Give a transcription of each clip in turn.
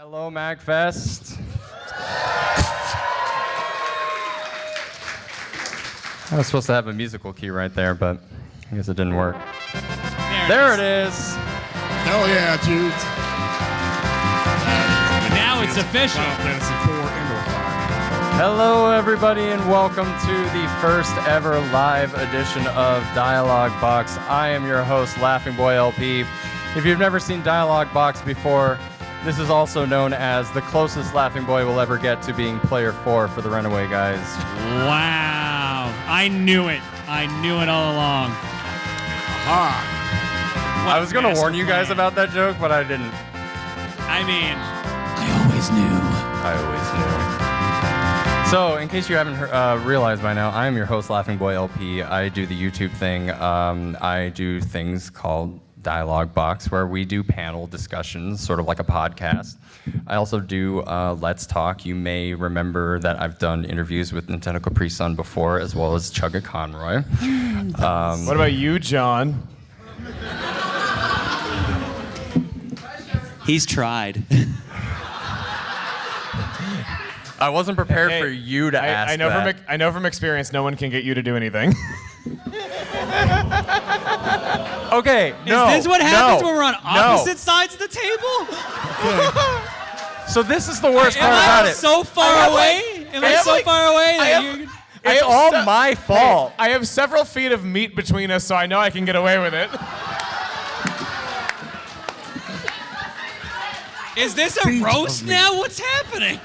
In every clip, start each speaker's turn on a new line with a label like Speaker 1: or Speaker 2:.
Speaker 1: Hello, MAGFest. I was supposed to have a musical key right there, but I guess it didn't work. There it is.
Speaker 2: Hell yeah, dude.
Speaker 3: Now it's official.
Speaker 2: Final Fantasy IV Indoor Fire.
Speaker 1: Hello, everybody, and welcome to the first ever live edition of DialogBOX. I am your host, LaughingboyLP. If you've never seen DialogBOX before, this is also known as the closest Laughing Boy will ever get to being player 4 for the Runaway Guys.
Speaker 3: Wow. I knew it. I knew it all along.
Speaker 2: Aha.
Speaker 1: I was going to warn you guys about that joke, but I didn't.
Speaker 3: I mean, I always knew.
Speaker 1: So, in case you haven't realized by now, I am your host, LaughingboyLP. I do the YouTube thing. I do things called DialogBOX, where we do panel discussions, sort of like a podcast. I also do Let's Talk. You may remember that I've done interviews with NintendoCapriSun before, as well as Chuggaaconroy.
Speaker 4: What about you, John?
Speaker 5: He's tried.
Speaker 1: I wasn't prepared
Speaker 4: Hey,
Speaker 1: for you to ask
Speaker 4: I know
Speaker 1: that.
Speaker 4: I know from experience, no one can get you to do anything.
Speaker 1: Okay, no.
Speaker 3: Is this what happens
Speaker 1: no,
Speaker 3: when we're on
Speaker 1: no.
Speaker 3: opposite sides of the table?
Speaker 1: So this is the worst part
Speaker 3: Am
Speaker 1: about
Speaker 3: I
Speaker 1: it.
Speaker 3: so far away? Am I so far away that you...
Speaker 1: It's all my fault.
Speaker 4: I have several feet of meat between us, so I know I can get away with it.
Speaker 3: Is this a roast now? What's happening?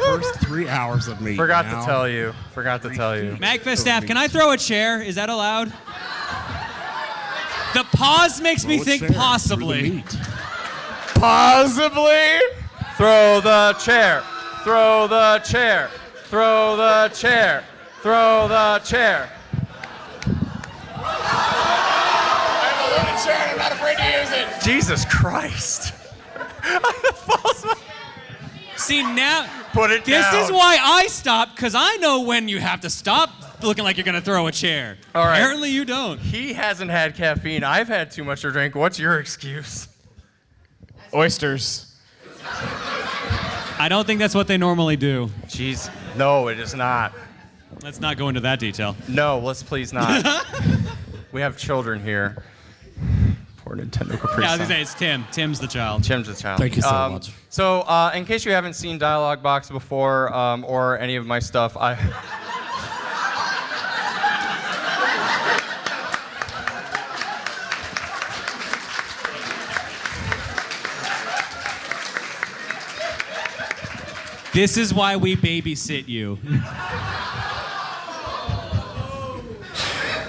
Speaker 2: First 3 hours of meat.
Speaker 1: Forgot
Speaker 2: now.
Speaker 1: to tell you.
Speaker 3: MAGFest staff, can I throw a chair? Is that allowed? The pause makes me
Speaker 2: Throw a
Speaker 3: think
Speaker 2: chair through the
Speaker 3: possibly.
Speaker 2: meat.
Speaker 4: Possibly.
Speaker 1: Throw the chair. Throw the chair. Throw the chair. Throw the chair.
Speaker 4: I have a loaded chair and I'm not afraid to use it.
Speaker 1: Jesus Christ.
Speaker 3: See, now...
Speaker 1: Put it
Speaker 3: This
Speaker 1: down.
Speaker 3: is why I stop, because I know when you have to stop looking like you're going to throw a chair.
Speaker 1: All right.
Speaker 3: Apparently you don't.
Speaker 1: He hasn't had caffeine. I've had too much to drink. What's your excuse?
Speaker 4: Oysters.
Speaker 3: I don't think that's what they normally do.
Speaker 1: Jeez. No, it is not.
Speaker 3: Let's not go into that detail.
Speaker 1: No, let's please not. We have children here. Poor NintendoCapriSun.
Speaker 3: Yeah, I was going to say, it's Tim. Tim's the child.
Speaker 1: Tim's the child.
Speaker 2: Thank you so much.
Speaker 1: So, in case you haven't seen DialogBOX before, or any of my stuff,
Speaker 3: This is why we babysit you.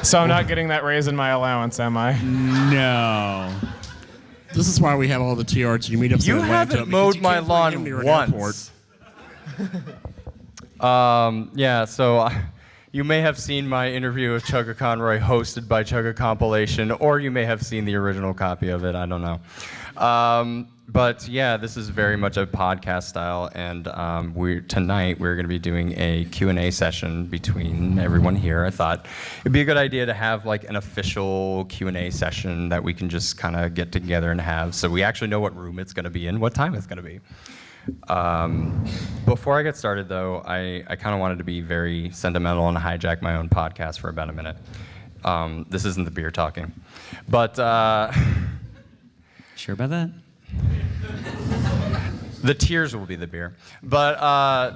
Speaker 4: So I'm not getting that raise in my allowance, am I?
Speaker 3: No.
Speaker 2: This is why we have all the TRG meetups
Speaker 1: You
Speaker 2: in Atlanta,
Speaker 1: haven't
Speaker 2: because
Speaker 1: mowed
Speaker 2: you
Speaker 1: my
Speaker 2: can't bring him
Speaker 1: lawn
Speaker 2: near an airport.
Speaker 1: once. Yeah, so you may have seen my interview with Chuggaaconroy hosted by Chuggaacompilation, or you may have seen the original copy of it, I don't know. But yeah, this is very much a podcast style, and tonight we're going to be doing a Q&A session between everyone here. I thought it'd be a good idea to have like an official Q&A session that we can just kind of get together and have, so we actually know what room it's going to be in, what time it's going to be. Before I get started, though, I kind of wanted to be very sentimental and hijack my own podcast for about a minute. This isn't the beer talking, but
Speaker 3: Sure about that?
Speaker 1: the tears will be the beer. But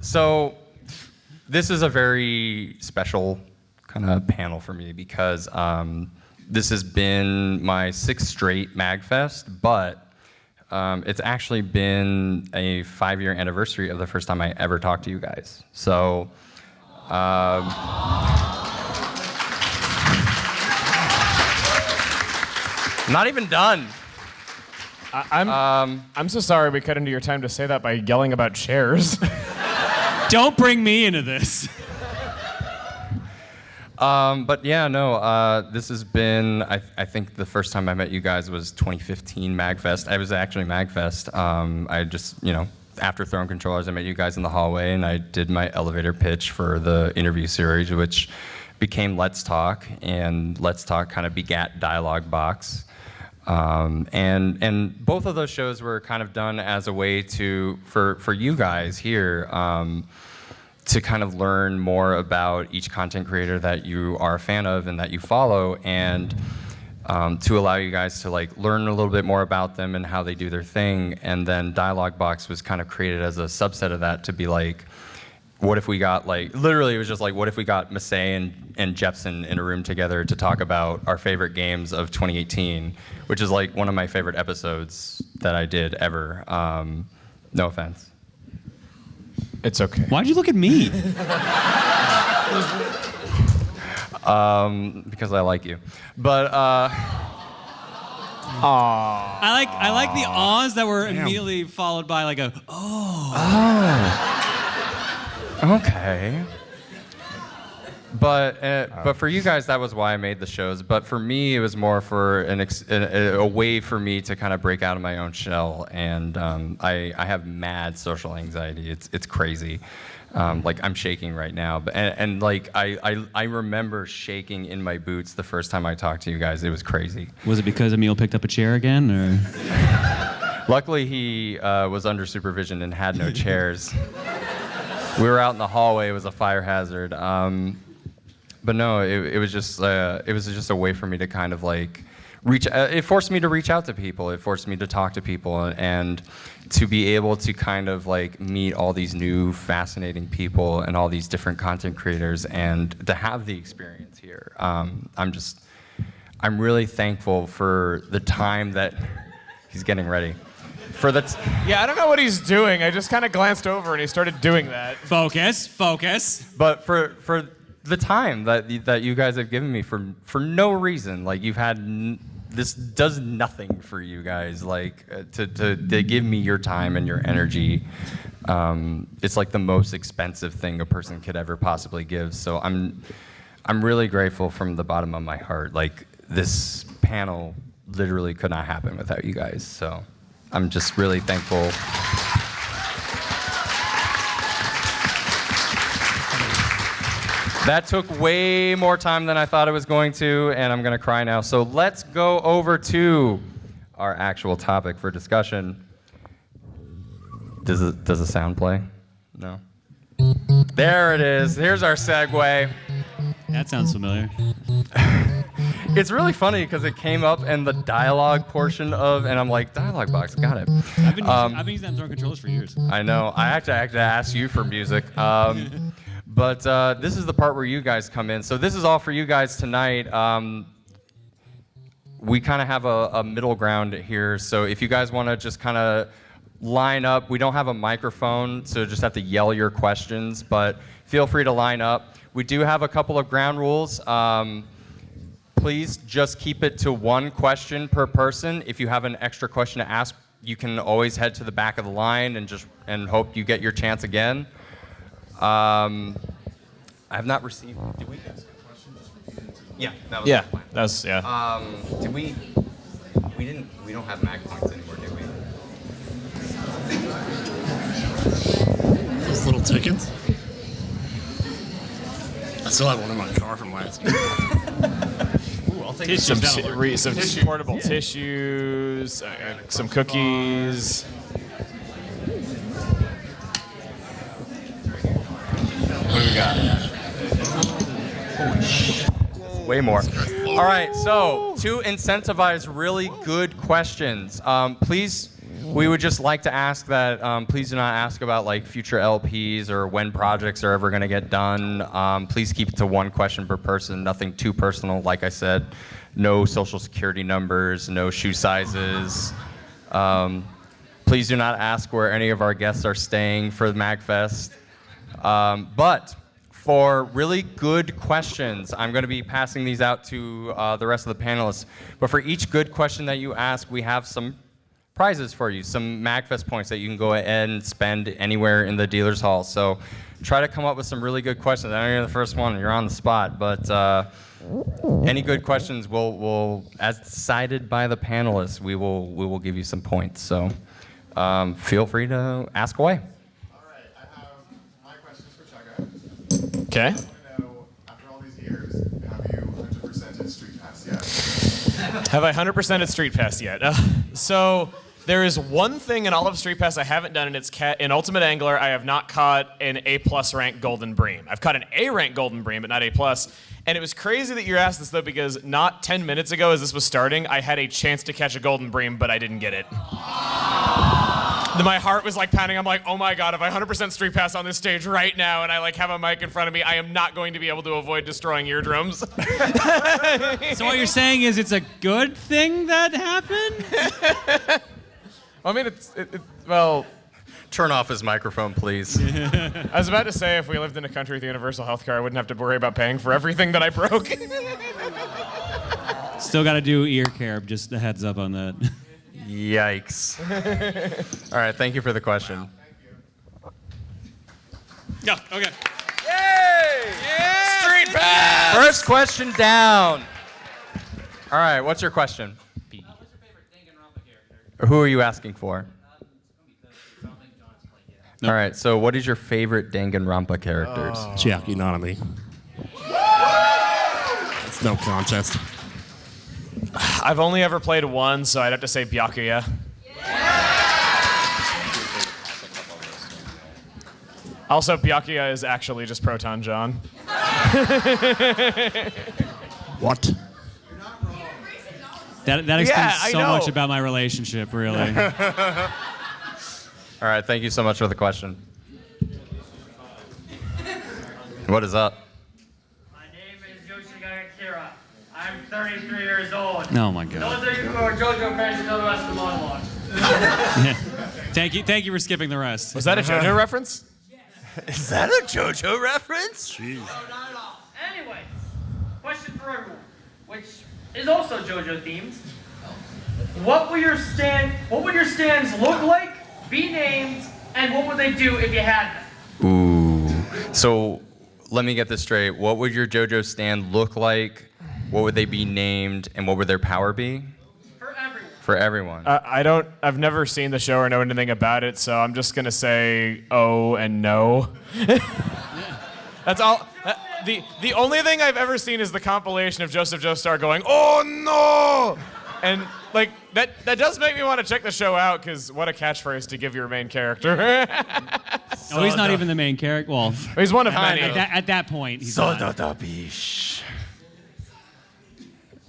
Speaker 1: so this is a very special kind of panel for me because this has been my 6th straight MAGFest, but it's actually been a 5-year anniversary of the first time I ever talked to you guys. So not even done.
Speaker 4: I'm so sorry we cut into your time to say that by yelling about chairs.
Speaker 3: Don't bring me into this.
Speaker 1: But yeah, no, this has been, I think the first time I met you guys was 2015 MAGFest. I was actually MAGFest. I just, after throwing controllers, I met you guys in the hallway and I did my elevator pitch for the interview series, which became Let's Talk, and Let's Talk kind of begat DialogBOX. And both of those shows were kind of done as a way for you guys here to kind of learn more about each content creator that you are a fan of and that you follow, and to allow you guys to like learn a little bit more about them and how they do their thing. And then DialogBOX was kind of created as a subset of that to be like, what if we got like, literally it was just like, what if we got Massey and Jepson in a room together to talk about our favorite games of 2018, which is like one of my favorite episodes that I did ever. No offense.
Speaker 4: It's okay.
Speaker 3: Why'd you look at me?
Speaker 1: Because I like you. But
Speaker 3: I like the awes that were immediately followed by like a
Speaker 1: okay. But for you guys, that was why I made the shows. But for me, it was more for a way for me to kind of break out of my own shell. And I have mad social anxiety. It's crazy. Like I'm shaking right now. And like I remember shaking in my boots the first time I talked to you guys. It was crazy.
Speaker 3: Was it because Emil picked up a chair again, or?
Speaker 1: Luckily, he was under supervision and had no chairs. We were out in the hallway. It was a fire hazard. But no, it was just a way for me to kind of like reach. It forced me to reach out to people. It forced me to talk to people and to be able to kind of like meet all these new fascinating people and all these different content creators and to have the experience here. I'm really thankful for the time that he's getting ready.
Speaker 4: Yeah, I don't know what he's doing. I just kind of glanced over and he started doing that.
Speaker 3: Focus.
Speaker 1: But for the time that you guys have given me for no reason, like you've had this does nothing for you guys, like to give me your time and your energy. It's like the most expensive thing a person could ever possibly give. So I'm really grateful from the bottom of my heart. Like this panel literally could not happen without you guys. So I'm just really thankful. That took way more time than I thought it was going to, and I'm gonna cry now. So let's go over to our actual topic for discussion. Does the sound play? No. There it is. Here's our segue.
Speaker 3: That sounds familiar.
Speaker 1: It's really funny because it came up in the dialogue portion of, and I'm like, DialogBOX, got it.
Speaker 3: I've been using that throwing controllers for years.
Speaker 1: I know. I actually had to ask you for music. But this is the part where you guys come in. So this is all for you guys tonight. We kind of have a middle ground here. So if you guys want to just kind of line up, we don't have a microphone, so just have to yell your questions, but feel free to line up. We do have a couple of ground rules. Please just keep it to one question per person. If you have an extra question to ask, you can always head to the back of the line and hope you get your chance again. I have not received. Did we ask a question? Just repeat it. Yeah, that was the plan.
Speaker 4: That's yeah.
Speaker 1: Did we? We don't have mag points anymore, do we?
Speaker 2: Those little tickets. I still have one in my car from last year.
Speaker 1: Ooh, I'll take
Speaker 4: Some portable tissues, some cookies.
Speaker 1: What do we got? Way more. All right, so to incentivize really good questions, please, we would just like to ask that please do not ask about like future LPs or when projects are ever going to get done. Please keep it to one question per person, nothing too personal. Like I said, no social security numbers, no shoe sizes. Please do not ask where any of our guests are staying for the MAGFest. But for really good questions, I'm going to be passing these out to the rest of the panelists. But for each good question that you ask, we have some prizes for you, some MAGFest points that you can go ahead and spend anywhere in the dealer's hall. So try to come up with some really good questions. I know you're the first one, you're on the spot, but any good questions will, as decided by the panelists, we will give you some points. So feel free to ask away.
Speaker 4: Okay.
Speaker 5: I want to know, after all these years, have you 100%ed Street Pass yet?
Speaker 4: Have I 100%ed Street Pass yet? So there is one thing in all of Street Pass I haven't done, and it's in Ultimate Angler. I have not caught an A+ rank Golden Bream. I've caught an A rank Golden Bream, but not A+. And it was crazy that you asked this though, because not 10 minutes ago, as this was starting, I had a chance to catch a Golden Bream, but I didn't get it. My heart was like pounding. I'm like, oh my god, if I 100% Street Pass on this stage right now, and I like have a mic in front of me, I am not going to be able to avoid destroying eardrums.
Speaker 3: So what you're saying is it's a good thing that happened?
Speaker 4: I mean, well,
Speaker 1: Turn off his microphone, please.
Speaker 4: I was about to say if we lived in a country with universal health care, I wouldn't have to worry about paying for everything that I broke.
Speaker 3: Still got to do ear care. Just a heads up on that.
Speaker 1: Yikes. All right, thank you for the question.
Speaker 3: Yeah, okay.
Speaker 4: Yay!
Speaker 3: Yeah!
Speaker 4: Street Pass!
Speaker 1: First question down. All right, what's your question? Who are you asking for? All right, so what is your favorite Danganronpa characters?
Speaker 2: Chuggaaconroy. It's no contest.
Speaker 4: I've only ever played one, so I'd have to say Byakuya. Also, Byakuya is actually just ProtonJon.
Speaker 2: What?
Speaker 3: That explains
Speaker 4: I
Speaker 3: so
Speaker 4: know.
Speaker 3: much about my relationship, really.
Speaker 1: All right, thank you so much for the question. What is up?
Speaker 5: My name is Yoshigakira. I'm 33 years old.
Speaker 3: Oh my god.
Speaker 5: Those of you who are JoJo fans should know the rest of the monologue.
Speaker 3: Thank you for skipping the rest.
Speaker 4: Was that a JoJo reference?
Speaker 1: Is that a JoJo reference?
Speaker 2: Jeez.
Speaker 5: No, not at all. Anyways, question for everyone, which is also JoJo themed. What would your stands look like, be named, and what would they do if you had them?
Speaker 1: Ooh. So let me get this straight. What would your JoJo stand look like? What would they be named? And what would their power be?
Speaker 5: For everyone.
Speaker 1: For everyone.
Speaker 4: I've never seen the show or know anything about it, so I'm just gonna say oh and no. That's all. The only thing I've ever seen is the compilation of Joseph Joestar going, oh no! And like that does make me want to check the show out, because what a catchphrase to give your main character.
Speaker 3: Oh, he's not even the main character. Well,
Speaker 4: He's one of many.
Speaker 3: at that point, he's not.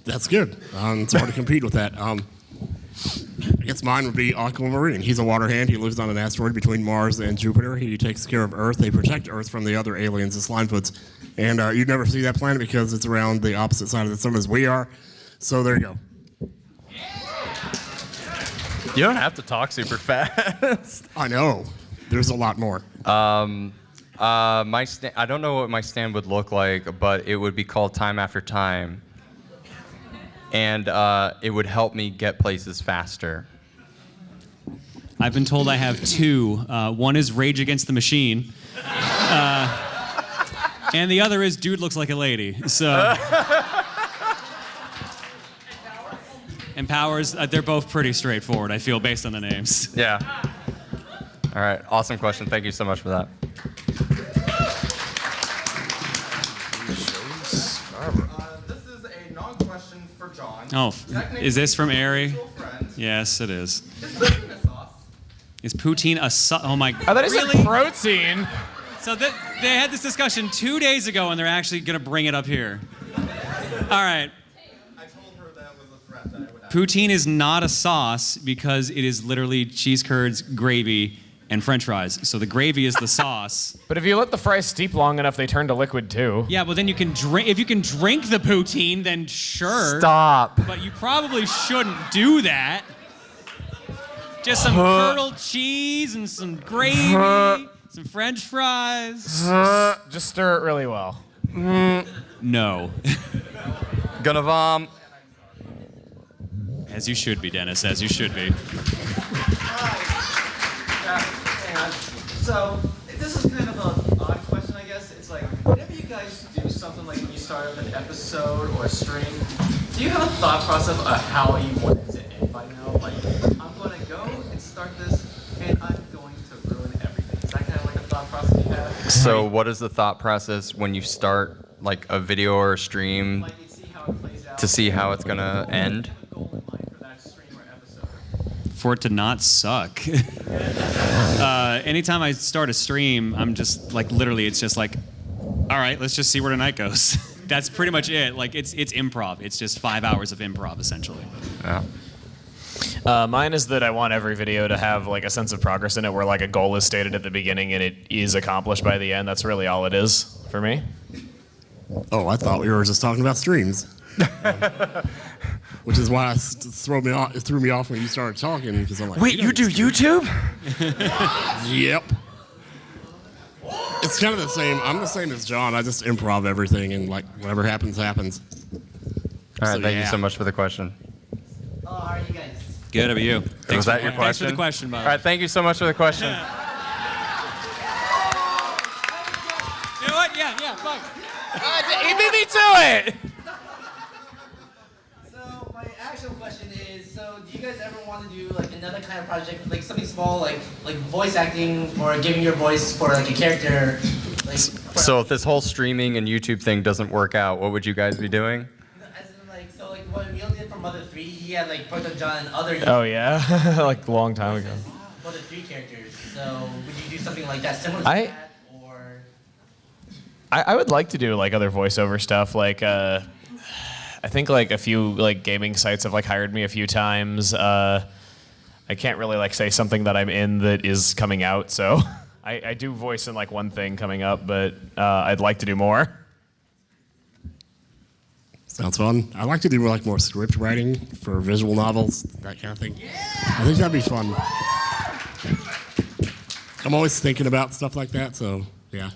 Speaker 2: That's good. It's hard to compete with that. I guess mine would be Aquamarine. He's a water hand. He lives on an asteroid between Mars and Jupiter. He takes care of Earth. They protect Earth from the other aliens, the Slimefoots. And you'd never see that planet because it's around the opposite side of the sun as we are. So there you go.
Speaker 1: You don't have to talk super fast.
Speaker 2: I know. There's a lot more.
Speaker 1: I don't know what my stand would look like, but it would be called Time After Time. And it would help me get places faster.
Speaker 3: I've been told I have two. One is Rage Against the Machine. And the other is Dude Looks Like a Lady. So. And Powers, they're both pretty straightforward, I feel, based on the names.
Speaker 1: Yeah. All right, awesome question. Thank you so much for that.
Speaker 6: This is a non-question for John.
Speaker 3: Oh, is this from Ari?
Speaker 6: Mutual friend.
Speaker 3: Yes, it is.
Speaker 6: Is poutine a sauce?
Speaker 3: Is poutine a oh my...
Speaker 4: I thought he said protein.
Speaker 3: So they had this discussion 2 days ago, and they're actually going to bring it up here. All right.
Speaker 6: I told her that was a threat that I would have.
Speaker 3: Poutine is not a sauce because it is literally cheese curds, gravy, and French fries. So the gravy is the sauce.
Speaker 4: But if you let the fries steep long enough, they turn to liquid too.
Speaker 3: Yeah, well then you can drink. If you can drink the poutine, then sure.
Speaker 1: Stop.
Speaker 3: But you probably shouldn't do that. Just some curdled cheese and some gravy, some French fries.
Speaker 4: Just stir it really well.
Speaker 3: No.
Speaker 1: Gonna vom.
Speaker 3: As you should be, Dennis. As you should be.
Speaker 6: Hang on. So, this is kind of an odd question, I guess. It's like, whenever you guys do something like when you start up an episode or a stream, do you have a thought process of how you want it to end by now? Like, I'm going to go and start this, and I'm going to ruin everything. Is that kind of like a thought process you have?
Speaker 1: So what is the thought process when you start like a video or a stream
Speaker 6: Like, you see how it plays out.
Speaker 1: to see how it's gonna end?
Speaker 3: for it to not suck. Anytime I start a stream, I'm just like, literally, it's just like, all right, let's just see where the night goes. That's pretty much it. Like, it's improv. It's just 5 hours of improv, essentially.
Speaker 1: Yeah.
Speaker 4: Mine is that I want every video to have like a sense of progress in it, where like a goal is stated at the beginning and it is accomplished by the end. That's really all it is for me.
Speaker 2: Oh, I thought we were just talking about streams. Which is why it threw me off when you started talking, because I'm like,
Speaker 1: Wait, you do YouTube?
Speaker 2: Yep. It's kind of the same. I'm the same as John. I just improv everything, and like whatever happens, happens.
Speaker 1: All right,
Speaker 2: So,
Speaker 1: thank you
Speaker 2: yeah.
Speaker 1: so much for the question.
Speaker 6: Oh, how are you guys?
Speaker 3: Good, how about you?
Speaker 1: Was that your
Speaker 3: Thanks for
Speaker 1: question?
Speaker 3: the question, by the
Speaker 1: All right, thank you so much for the question.
Speaker 3: You know what? Yeah, fine.
Speaker 4: He beat me to it!
Speaker 6: So my actual question is, so do you guys ever want to do like another kind of project, like something small, like voice acting or giving your voice for like a character? Like,
Speaker 1: So if this whole streaming and YouTube thing doesn't work out, what would you guys be doing?
Speaker 6: as in like, so like what Emil did for Mother 3, he had like ProtonJon and other
Speaker 4: Oh yeah, like a long time ago.
Speaker 6: Mother 3 characters. So would you do something like that, similar to
Speaker 4: I-
Speaker 6: that, or?
Speaker 4: I would like to do like other voiceover stuff. Like I think like a few like gaming sites have like hired me a few times. I can't really like say something that I'm in that is coming out. So I do voice in like one thing coming up, but I'd like to do more.
Speaker 2: Sounds fun. I like to do like more script writing for visual novels, that kind of thing. Yeah! I think that'd be fun. I'm always thinking about stuff like that, so yeah.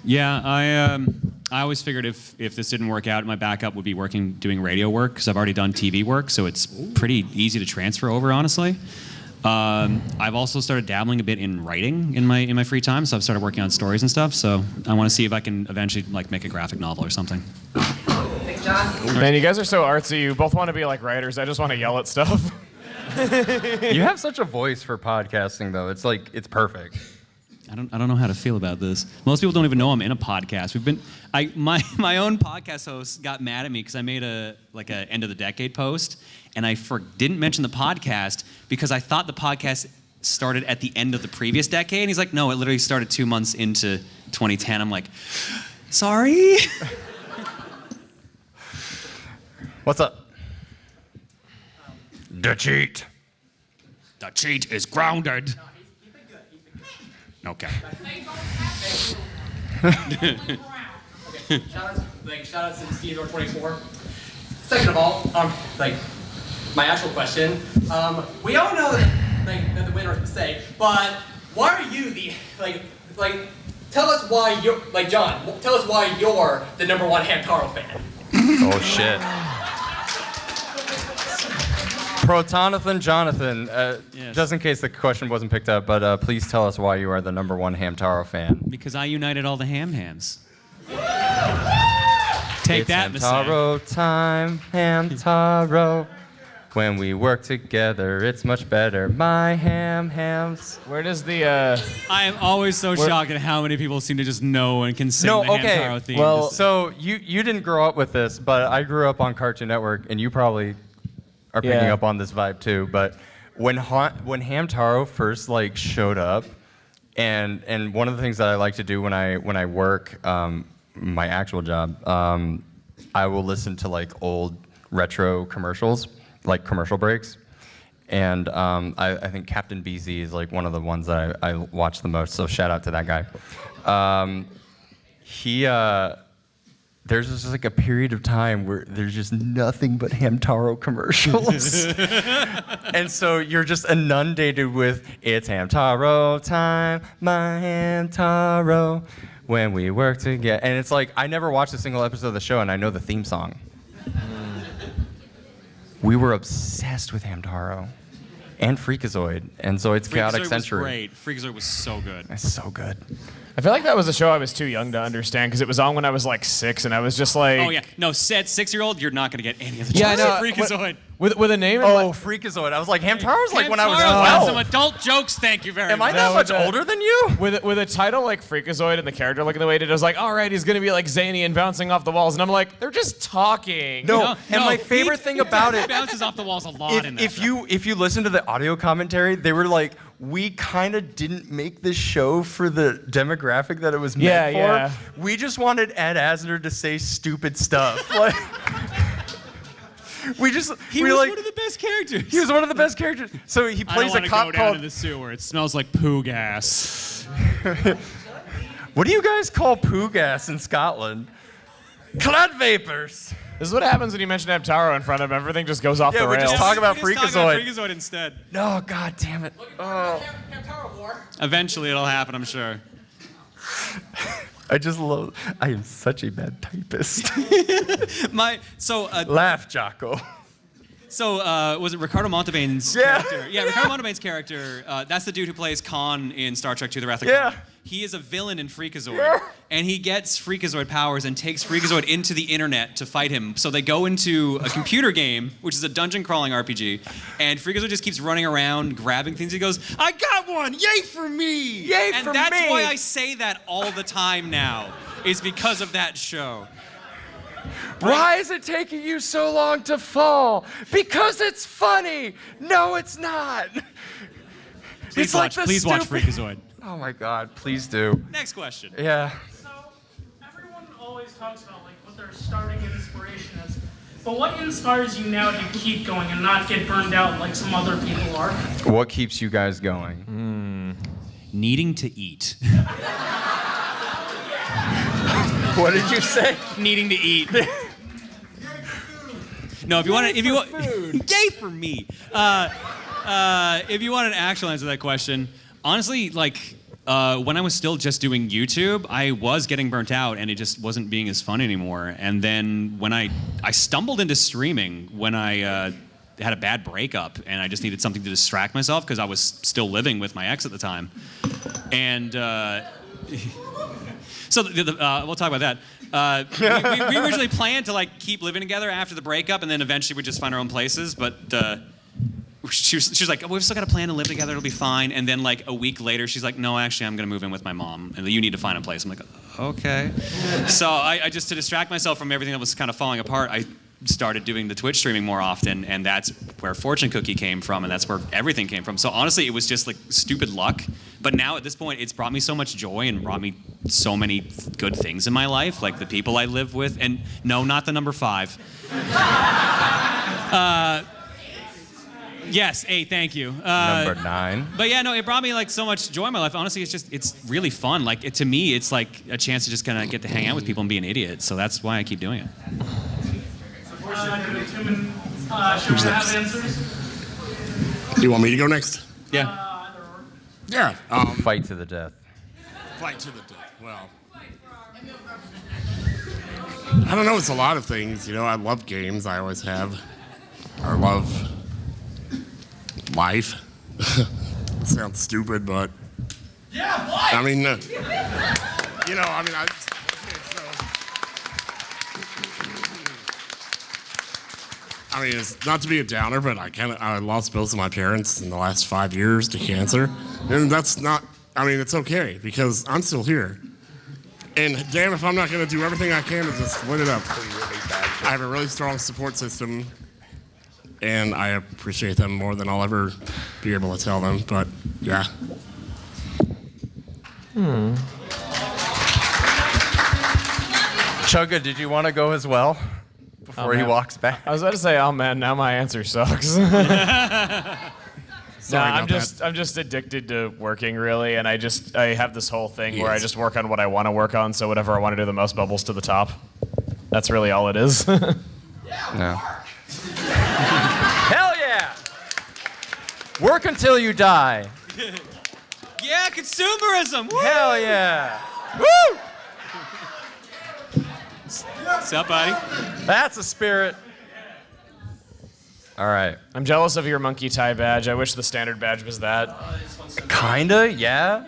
Speaker 3: Yeah, I always figured if this didn't work out, my backup would be doing radio work, because I've already done TV work, so it's pretty easy to transfer over, honestly. I've also started dabbling a bit in writing in my free time, so I've started working on stories and stuff. So I want to see if I can eventually like make a graphic novel or something.
Speaker 6: Thanks, John.
Speaker 4: Man, you guys are so artsy. You both want to be like writers. I just want to yell at stuff.
Speaker 1: You have such a voice for podcasting, though. It's like, it's perfect.
Speaker 3: I don't know how to feel about this. Most people don't even know I'm in a podcast. My own podcast host got mad at me because I made a end of the decade post, and I didn't mention the podcast because I thought the podcast started at the end of the previous decade. And he's like, no, it literally started 2 months into 2010. I'm like, sorry.
Speaker 1: What's up? The cheat.
Speaker 3: The cheat is grounded. Okay.
Speaker 7: Shout out to Theodore24. Second of all, my actual question. We all know that the winner is mistake, but why are you tell us why you're, John, tell us why you're the #1 Hamtaro fan.
Speaker 1: Oh, shit. Jonathan,
Speaker 3: Yes.
Speaker 1: just in case the question wasn't picked up, but please tell us why you are the #1 Hamtaro fan.
Speaker 3: Because I united all the hams. Take
Speaker 1: It's
Speaker 3: that, Messiah.
Speaker 1: Hamtaro time, Hamtaro. When we work together, it's much better. My hams.
Speaker 4: Where does the
Speaker 3: I am always so shocked at how many people seem to just know and can sing
Speaker 1: No,
Speaker 3: the
Speaker 1: okay.
Speaker 3: Hamtaro theme.
Speaker 1: Well,
Speaker 3: Just-
Speaker 1: so you didn't grow up with this, but I grew up on Cartoon Network, and you probably are picking
Speaker 4: Yeah.
Speaker 1: up on this vibe too. But when Hamtaro first showed up, and one of the things that I like to do when I work my actual job, I will listen to old retro commercials, like commercial breaks. And I think Captain BZ is one of the ones that I watch the most. So shout out to that guy. There's just a period of time where there's just nothing but Hamtaro commercials. And so you're just inundated with, it's Hamtaro time, my Hamtaro, when we work together. And it's I never watched a single episode of the show, and I know the theme song. We were obsessed with Hamtaro and Freakazoid, and so it's Chaotic
Speaker 3: Freakazoid
Speaker 1: Century.
Speaker 3: was great. Freakazoid was so good.
Speaker 1: It's so good.
Speaker 4: I feel like that was a show I was too young to understand because it was on when I was like 6, and I was just like,
Speaker 3: Oh yeah, no, said 6-year-old, you're not gonna get any of the
Speaker 4: Yeah, I
Speaker 3: jokes.
Speaker 4: know.
Speaker 3: Freakazoid.
Speaker 4: with a name.
Speaker 1: Oh, Freakazoid. I was like, Hamtaro's like when I was
Speaker 3: Hamtaro had
Speaker 1: 12.
Speaker 3: some adult jokes. Thank you very
Speaker 1: Am I
Speaker 3: much.
Speaker 1: that
Speaker 4: No,
Speaker 1: much
Speaker 4: with the-
Speaker 1: older than you?
Speaker 4: With a title like Freakazoid and the character looking the way it did, I was like, all right, he's gonna be like zany and bouncing off the walls, and I'm like, they're just talking.
Speaker 1: No. And my favorite thing about
Speaker 3: he
Speaker 1: it,
Speaker 3: bounces off the walls a lot in that.
Speaker 1: if you listen to the audio commentary, they were like, we kind of didn't make this show for the demographic that it was meant
Speaker 4: Yeah,
Speaker 1: for.
Speaker 4: yeah.
Speaker 1: We just wanted Ed Asner to say stupid stuff. Like,
Speaker 3: He was one of the best characters.
Speaker 1: He was one of the best characters. So he plays a cop called.
Speaker 3: the sewer. It smells like poo gas.
Speaker 1: What do you guys call poo gas in Scotland? Cloud vapors.
Speaker 4: This is what happens when you mention Hamtaro in front of him. Everything just goes off the
Speaker 1: we
Speaker 4: rails.
Speaker 1: just talk about
Speaker 3: We just talk about
Speaker 1: Freakazoid.
Speaker 3: Freakazoid instead.
Speaker 1: No, god damn it. Oh.
Speaker 3: Eventually, it'll happen, I'm sure.
Speaker 1: I am such a bad typist. Laugh, Jocko.
Speaker 3: Was it Ricardo Montalbane's
Speaker 1: Yeah.
Speaker 3: character? Yeah, Ricardo Montalbane's character. That's the dude who plays Khan in Star Trek II: The Wrath of
Speaker 1: Yeah.
Speaker 3: Khan. He is a villain in Freakazoid, and he gets Freakazoid powers and takes Freakazoid into the internet to fight him. So they go into a computer game, which is a dungeon crawling RPG, and Freakazoid just keeps running around, grabbing things. He goes, "I got one! Yay for me!
Speaker 1: Yay
Speaker 3: and
Speaker 1: for
Speaker 3: that's
Speaker 1: me!"
Speaker 3: why I say that all the time now. Is because of that show.
Speaker 1: Why is it taking you so long to fall? Because it's funny. No, it's not.
Speaker 3: Please watch Freakazoid.
Speaker 1: Oh my god, please do.
Speaker 3: Next question.
Speaker 1: Yeah.
Speaker 5: So, everyone always talks about like what their starting inspiration is. But what inspires you now to keep going and not get burned out like some other people are?
Speaker 1: What keeps you guys going?
Speaker 3: Needing to eat.
Speaker 1: What did you say?
Speaker 3: Needing to eat. No, if you want yay for me. If you want an actual answer to that question, honestly, like when I was still just doing YouTube, I was getting burnt out and it just wasn't being as fun anymore. And then when I stumbled into streaming when I had a bad breakup and I just needed something to distract myself because I was still living with my ex at the time. And so we'll talk about that. We originally planned to like keep living together after the breakup, and then eventually we'd just find our own places. But she was like, "We've still got a plan to live together. It'll be fine." And then like a week later, she's like, "No, actually, I'm gonna move in with my mom, and you need to find a place." I'm like, "Okay." So I just to distract myself from everything that was kind of falling apart, I started doing the Twitch streaming more often, and that's where Fortune Cookie came from, and that's where everything came from. So honestly, it was just like stupid luck. But now at this point, it's brought me so much joy and brought me so many good things in my life, like the people I live with, and no, not the number 5. Yes, 8, thank you.
Speaker 1: Number 9.
Speaker 3: But yeah, no, it brought me like so much joy in my life. Honestly, it's really fun. Like to me, it's like a chance to just kind of get to hang out with people and be an idiot. So that's why I keep doing it.
Speaker 5: Should we have answers?
Speaker 2: Do you want me to go next?
Speaker 3: Yeah.
Speaker 5: Either or.
Speaker 2: Yeah.
Speaker 1: Fight to the death.
Speaker 2: Fight to the death. Well, I don't know. It's a lot of things. You know, I love games. I always have. I love life. Sounds stupid, but
Speaker 7: Yeah, what?
Speaker 2: I mean, you know, I mean, okay, so. I mean, it's not to be a downer, but I lost both of my parents in the last 5 years to cancer, and that's not. I mean, it's okay because I'm still here. And damn if I'm not going to do everything I can to just win it up. I have a really strong support system, and I appreciate them more than I'll ever be able to tell them. But yeah.
Speaker 1: Chugga, did you want to go as well before he
Speaker 4: man.
Speaker 1: walks back?
Speaker 4: I was about to say, oh man, now my answer sucks.
Speaker 2: Sorry
Speaker 4: I'm
Speaker 2: about that.
Speaker 4: I'm just addicted to working really, and I have this whole thing where I
Speaker 2: Yes.
Speaker 4: just work on what I want to work on, so whatever I want to do the most bubbles to the top. That's really all it is.
Speaker 1: No. Hell yeah! Work until you die.
Speaker 3: Yeah, consumerism. Woo!
Speaker 1: Hell yeah! Woo!
Speaker 3: What's up, buddy?
Speaker 1: That's a spirit. All right.
Speaker 4: I'm jealous of your monkey tie badge. I wish the standard badge was that.
Speaker 1: Kinda, yeah.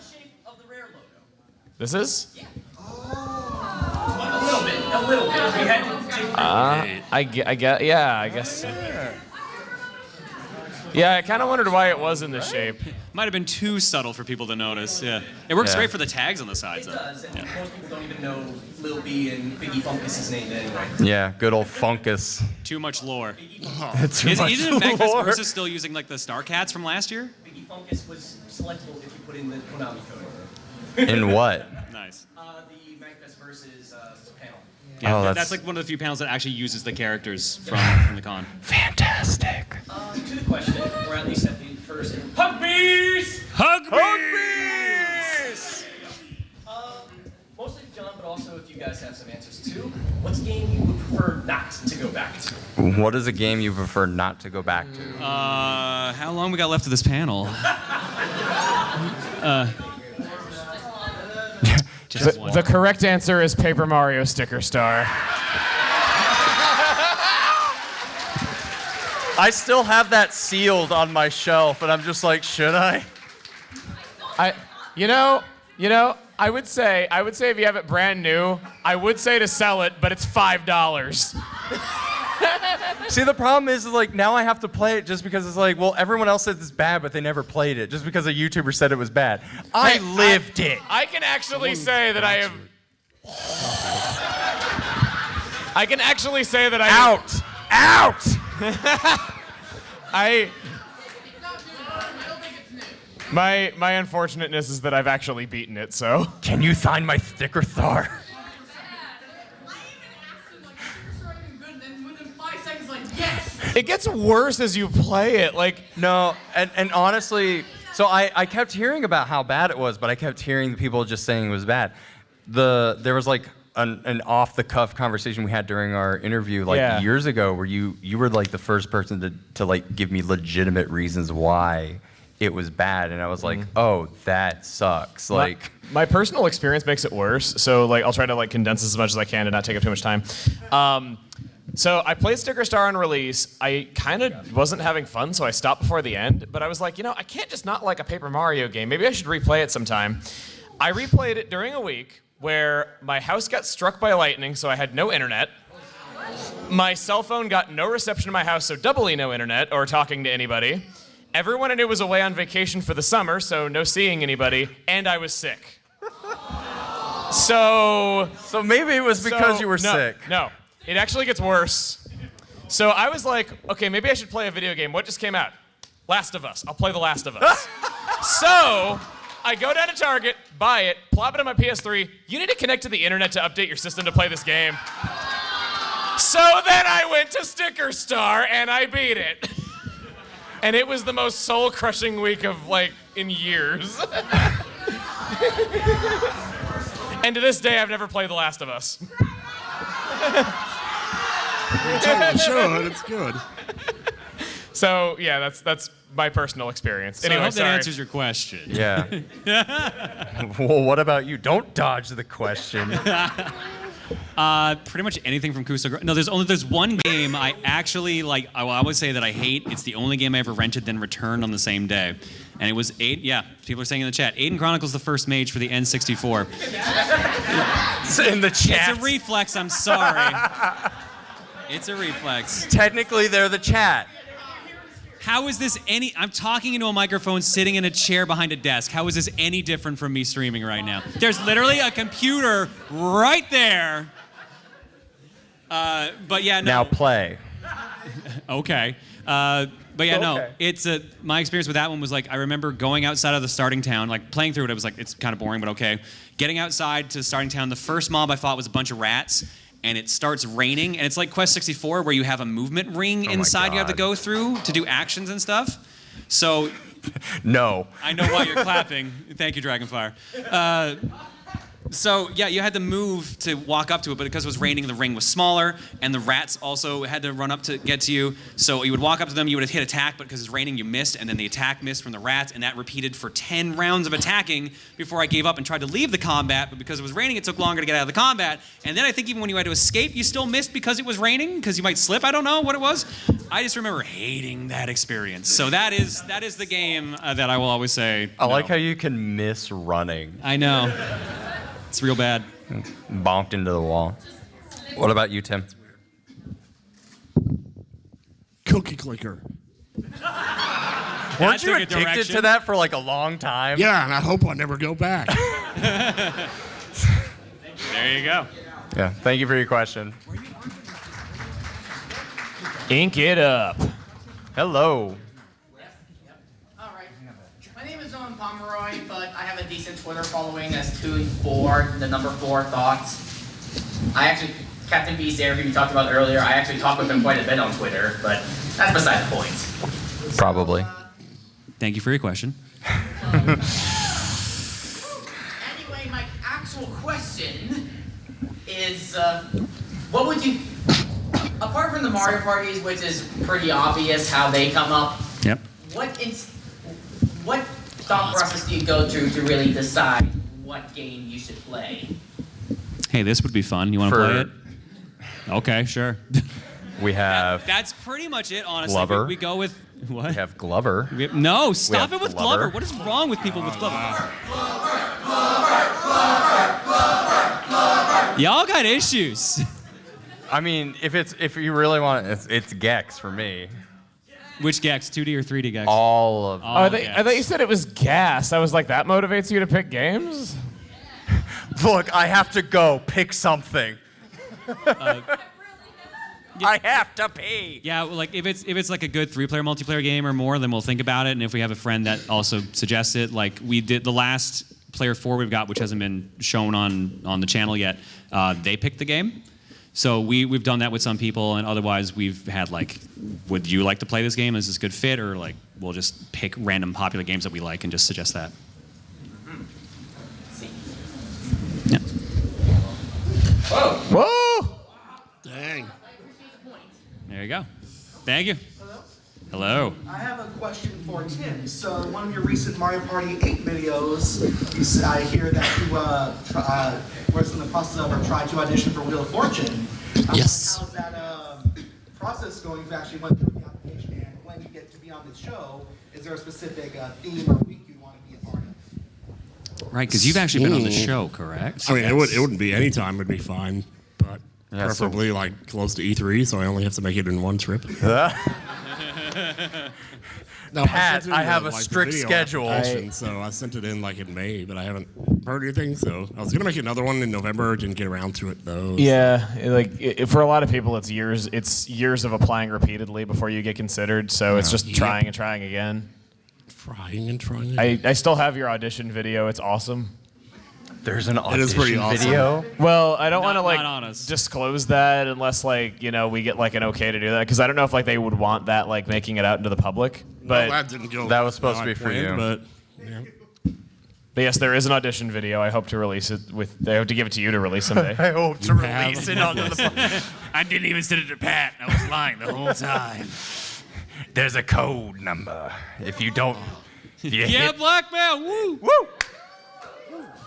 Speaker 4: This is?
Speaker 7: A little bit. We had to take
Speaker 4: I guess. Yeah, I kind of wondered why it was in this shape.
Speaker 3: Might have been too subtle for people to notice. Yeah, it works
Speaker 1: Yeah.
Speaker 3: great for the tags on the sides
Speaker 7: It
Speaker 3: though.
Speaker 7: does, and most people don't even know Lil B and Biggie Funkus' name anyway.
Speaker 1: Yeah, good old Funkus.
Speaker 3: Too much lore.
Speaker 1: Too
Speaker 3: Isn't MAGFest
Speaker 1: lore.
Speaker 3: Versus still using like the Star Cats from last year?
Speaker 7: Biggie Funkus was selectable if you put in the Konami code.
Speaker 1: In what?
Speaker 3: Nice.
Speaker 7: The MAGFest Versus panel.
Speaker 3: Yeah,
Speaker 1: Oh,
Speaker 3: that's
Speaker 1: that's-
Speaker 3: like one of the few panels that actually uses the characters from the con.
Speaker 1: Fantastic.
Speaker 7: To the question, or at least at the first. Mostly John, but also if you guys have some answers too. What's a game you would prefer not to go back to?
Speaker 1: What is a game you prefer not to go back to?
Speaker 3: How long we got left of this panel? Just one.
Speaker 4: The correct answer is Paper Mario Sticker Star.
Speaker 1: I still have that sealed on my shelf, and I'm just like, should I?
Speaker 4: I would say if you have it brand new, I would say to sell it, but it's $5.
Speaker 1: See, the problem is like now I have to play it just because it's like, well, everyone else says it's bad, but they never played it just because a YouTuber said it was bad. I lived it.
Speaker 4: I can actually say that I have. I can actually say that I
Speaker 1: Out! Out!
Speaker 4: My unfortunateness is that I've actually beaten it, so.
Speaker 1: Can you sign my sticker star?
Speaker 4: It gets worse as you play it. Like,
Speaker 1: No, and honestly, so I kept hearing about how bad it was, but I kept hearing people just saying it was bad. There was like an off-the-cuff conversation we had during our interview like
Speaker 4: Yeah.
Speaker 1: years ago where you were like the first person to like give me legitimate reasons why it was bad, and I was like, oh, that sucks. Like,
Speaker 4: my personal experience makes it worse. So like, I'll try to like condense this as much as I can to not take up too much time. So I played Sticker Star on release. I kind of wasn't having fun, so I stopped before the end. But I was like, I can't just not like a Paper Mario game. Maybe I should replay it sometime. I replayed it during a week where my house got struck by lightning, so I had no internet. My cell phone got no reception in my house, so doubly no internet or talking to anybody. Everyone I knew was away on vacation for the summer, so no seeing anybody, and I was sick. So
Speaker 1: maybe it was because you were
Speaker 4: no,
Speaker 1: sick.
Speaker 4: No, it actually gets worse. So I was like, okay, maybe I should play a video game. What just came out? Last of Us. I'll play The Last of Us. So I go down to Target, buy it, plop it on my PS3. You need to connect to the internet to update your system to play this game. So then I went to Sticker Star and I beat it. And it was the most soul-crushing week of like in years. And to this day, I've never played The Last of Us.
Speaker 2: You totally should. It's good.
Speaker 4: So yeah, that's my personal experience.
Speaker 3: So I
Speaker 4: Anyway,
Speaker 3: hope that
Speaker 4: sorry.
Speaker 3: answers your question.
Speaker 1: Yeah. Well, what about you? Don't dodge the question.
Speaker 3: Pretty much anything from Kusa. No, there's one game I actually like. I will always say that I hate. It's the only game I ever rented then returned on the same day, and it was Yeah, people are saying in the chat. Aiden Chronicles the First Mage for the N64.
Speaker 1: It's in the chat.
Speaker 3: It's a reflex. I'm sorry. It's a reflex.
Speaker 1: Technically, they're the chat.
Speaker 3: How is this any? I'm talking into a microphone, sitting in a chair behind a desk. How is this any different from me streaming right now? There's literally a computer right there. But yeah, no.
Speaker 1: Now play.
Speaker 3: Okay. But yeah, no.
Speaker 1: Okay.
Speaker 3: It's my experience with that one was like I remember going outside of the starting town, like playing through it. I was like, it's kind of boring, but okay. Getting outside to the starting town, the first mob I fought was a bunch of rats, and it starts raining, and it's like Quest 64 where you have a movement ring inside you have to
Speaker 1: God.
Speaker 3: go through to do actions and stuff. So
Speaker 1: No.
Speaker 3: I know why you're clapping. Thank you, Dragonfire. So yeah, you had to move to walk up to it, but because it was raining, the ring was smaller, and the rats also had to run up to get to you. So you would walk up to them, you would have hit attack, but because it's raining, you missed, and then the attack missed from the rats, and that repeated for 10 rounds of attacking before I gave up and tried to leave the combat, but because it was raining, it took longer to get out of the combat. And then I think even when you had to escape, you still missed because it was raining, because you might slip. I don't know what it was. I just remember hating that experience. So that is the game that I will always say.
Speaker 1: I like
Speaker 3: no.
Speaker 1: how you can miss running.
Speaker 3: I know. It's real bad.
Speaker 1: Bonked into the wall. What about you, Tim?
Speaker 2: Cookie clicker.
Speaker 1: Weren't you
Speaker 3: took a
Speaker 1: addicted
Speaker 3: direction.
Speaker 1: to that for like a long time?
Speaker 2: Yeah, and I hope I never go back.
Speaker 3: There you go.
Speaker 1: Yeah. Thank you for your question.
Speaker 4: Ink it up.
Speaker 1: Hello.
Speaker 8: All right. My name is John Pomeroy, but I have a decent Twitter following as 2 the number 4 thoughts. I actually, Captain B's there, who you talked about earlier, I actually talk with him quite a bit on Twitter, but that's beside the point.
Speaker 1: Probably.
Speaker 3: Thank you for your question.
Speaker 8: Anyway, my actual question is, what would you, apart from the Mario parties, which is pretty obvious how they come up,
Speaker 3: Yep.
Speaker 8: what thought process do you go through to really decide what game you should play?
Speaker 3: Hey, this would be fun. You want to
Speaker 1: For-
Speaker 3: play it? Okay, sure.
Speaker 1: We have
Speaker 3: That's pretty much it, honestly.
Speaker 1: Glover.
Speaker 3: We go with what?
Speaker 1: we have Glover.
Speaker 3: No, stop
Speaker 1: have
Speaker 3: it with
Speaker 1: Glover.
Speaker 3: Glover. What is wrong with people with Glover? Y'all got issues.
Speaker 1: I mean, if you really want it, it's Gex for me.
Speaker 3: Which Gex? 2D or 3D Gex?
Speaker 1: All of
Speaker 3: All
Speaker 4: I
Speaker 3: Gex.
Speaker 4: thought you said it was gas. I was like, that motivates you to pick games?
Speaker 1: Look, I have to go pick something. I have to pee.
Speaker 3: Yeah, well, like if it's like a good 3-player multiplayer game or more, then we'll think about it. And if we have a friend that also suggests it, like we did the last player 4 we've got, which hasn't been shown on the channel yet, they picked the game. So we've done that with some people, and otherwise we've had like, would you like to play this game? Is this a good fit? Or like we'll just pick random popular games that we like and just suggest that. Yeah.
Speaker 4: Whoa!
Speaker 2: Dang.
Speaker 3: There you go. Thank you. Hello.
Speaker 9: I have a question for Tim. So in one of your recent Mario Party 8 videos, I hear that you was in the process of or tried to audition for Wheel of Fortune.
Speaker 2: Yes.
Speaker 9: How's that process going? If you actually went through the application, and when you get to be on the show, is there a specific theme or week you want to be a part of?
Speaker 3: Right, because you've actually been on the show, correct?
Speaker 2: I mean, it wouldn't be any time would be fine, but
Speaker 1: Yeah, so-
Speaker 2: preferably like close to E3, so I only have to make it in one trip. No,
Speaker 1: Pat,
Speaker 2: sent in
Speaker 1: I have
Speaker 2: the,
Speaker 1: a
Speaker 2: like, the
Speaker 1: strict
Speaker 2: video
Speaker 1: schedule.
Speaker 2: application, so I sent it in like in May, but I haven't heard anything. So I was gonna make another one in November, didn't get around to it though.
Speaker 4: Yeah, for a lot of people, it's years of applying repeatedly before you get considered. So it's just
Speaker 2: Yep.
Speaker 4: trying and trying again.
Speaker 2: Trying and trying.
Speaker 4: I still have your audition video. It's awesome.
Speaker 1: There's an
Speaker 2: It is pretty
Speaker 1: audition
Speaker 2: awesome.
Speaker 1: video.
Speaker 4: Well, I don't want to
Speaker 3: Not on us.
Speaker 4: disclose that unless we get like an okay to do that, because I don't know if like they would want that like making it out into the public.
Speaker 2: Well,
Speaker 4: But
Speaker 2: that didn't go.
Speaker 1: That was supposed
Speaker 2: how
Speaker 1: to
Speaker 2: I
Speaker 1: be for
Speaker 2: planned,
Speaker 1: you.
Speaker 2: But yeah.
Speaker 4: But yes, there is an audition video. I hope to release it I hope to give it to you to release someday.
Speaker 1: I hope to
Speaker 2: have-
Speaker 1: release it onto the.
Speaker 3: I didn't even send it to Pat. I was lying the whole time.
Speaker 1: There's a code number. If you don't. If you
Speaker 3: Yeah,
Speaker 1: hit-
Speaker 3: black man. Woo!
Speaker 1: Woo!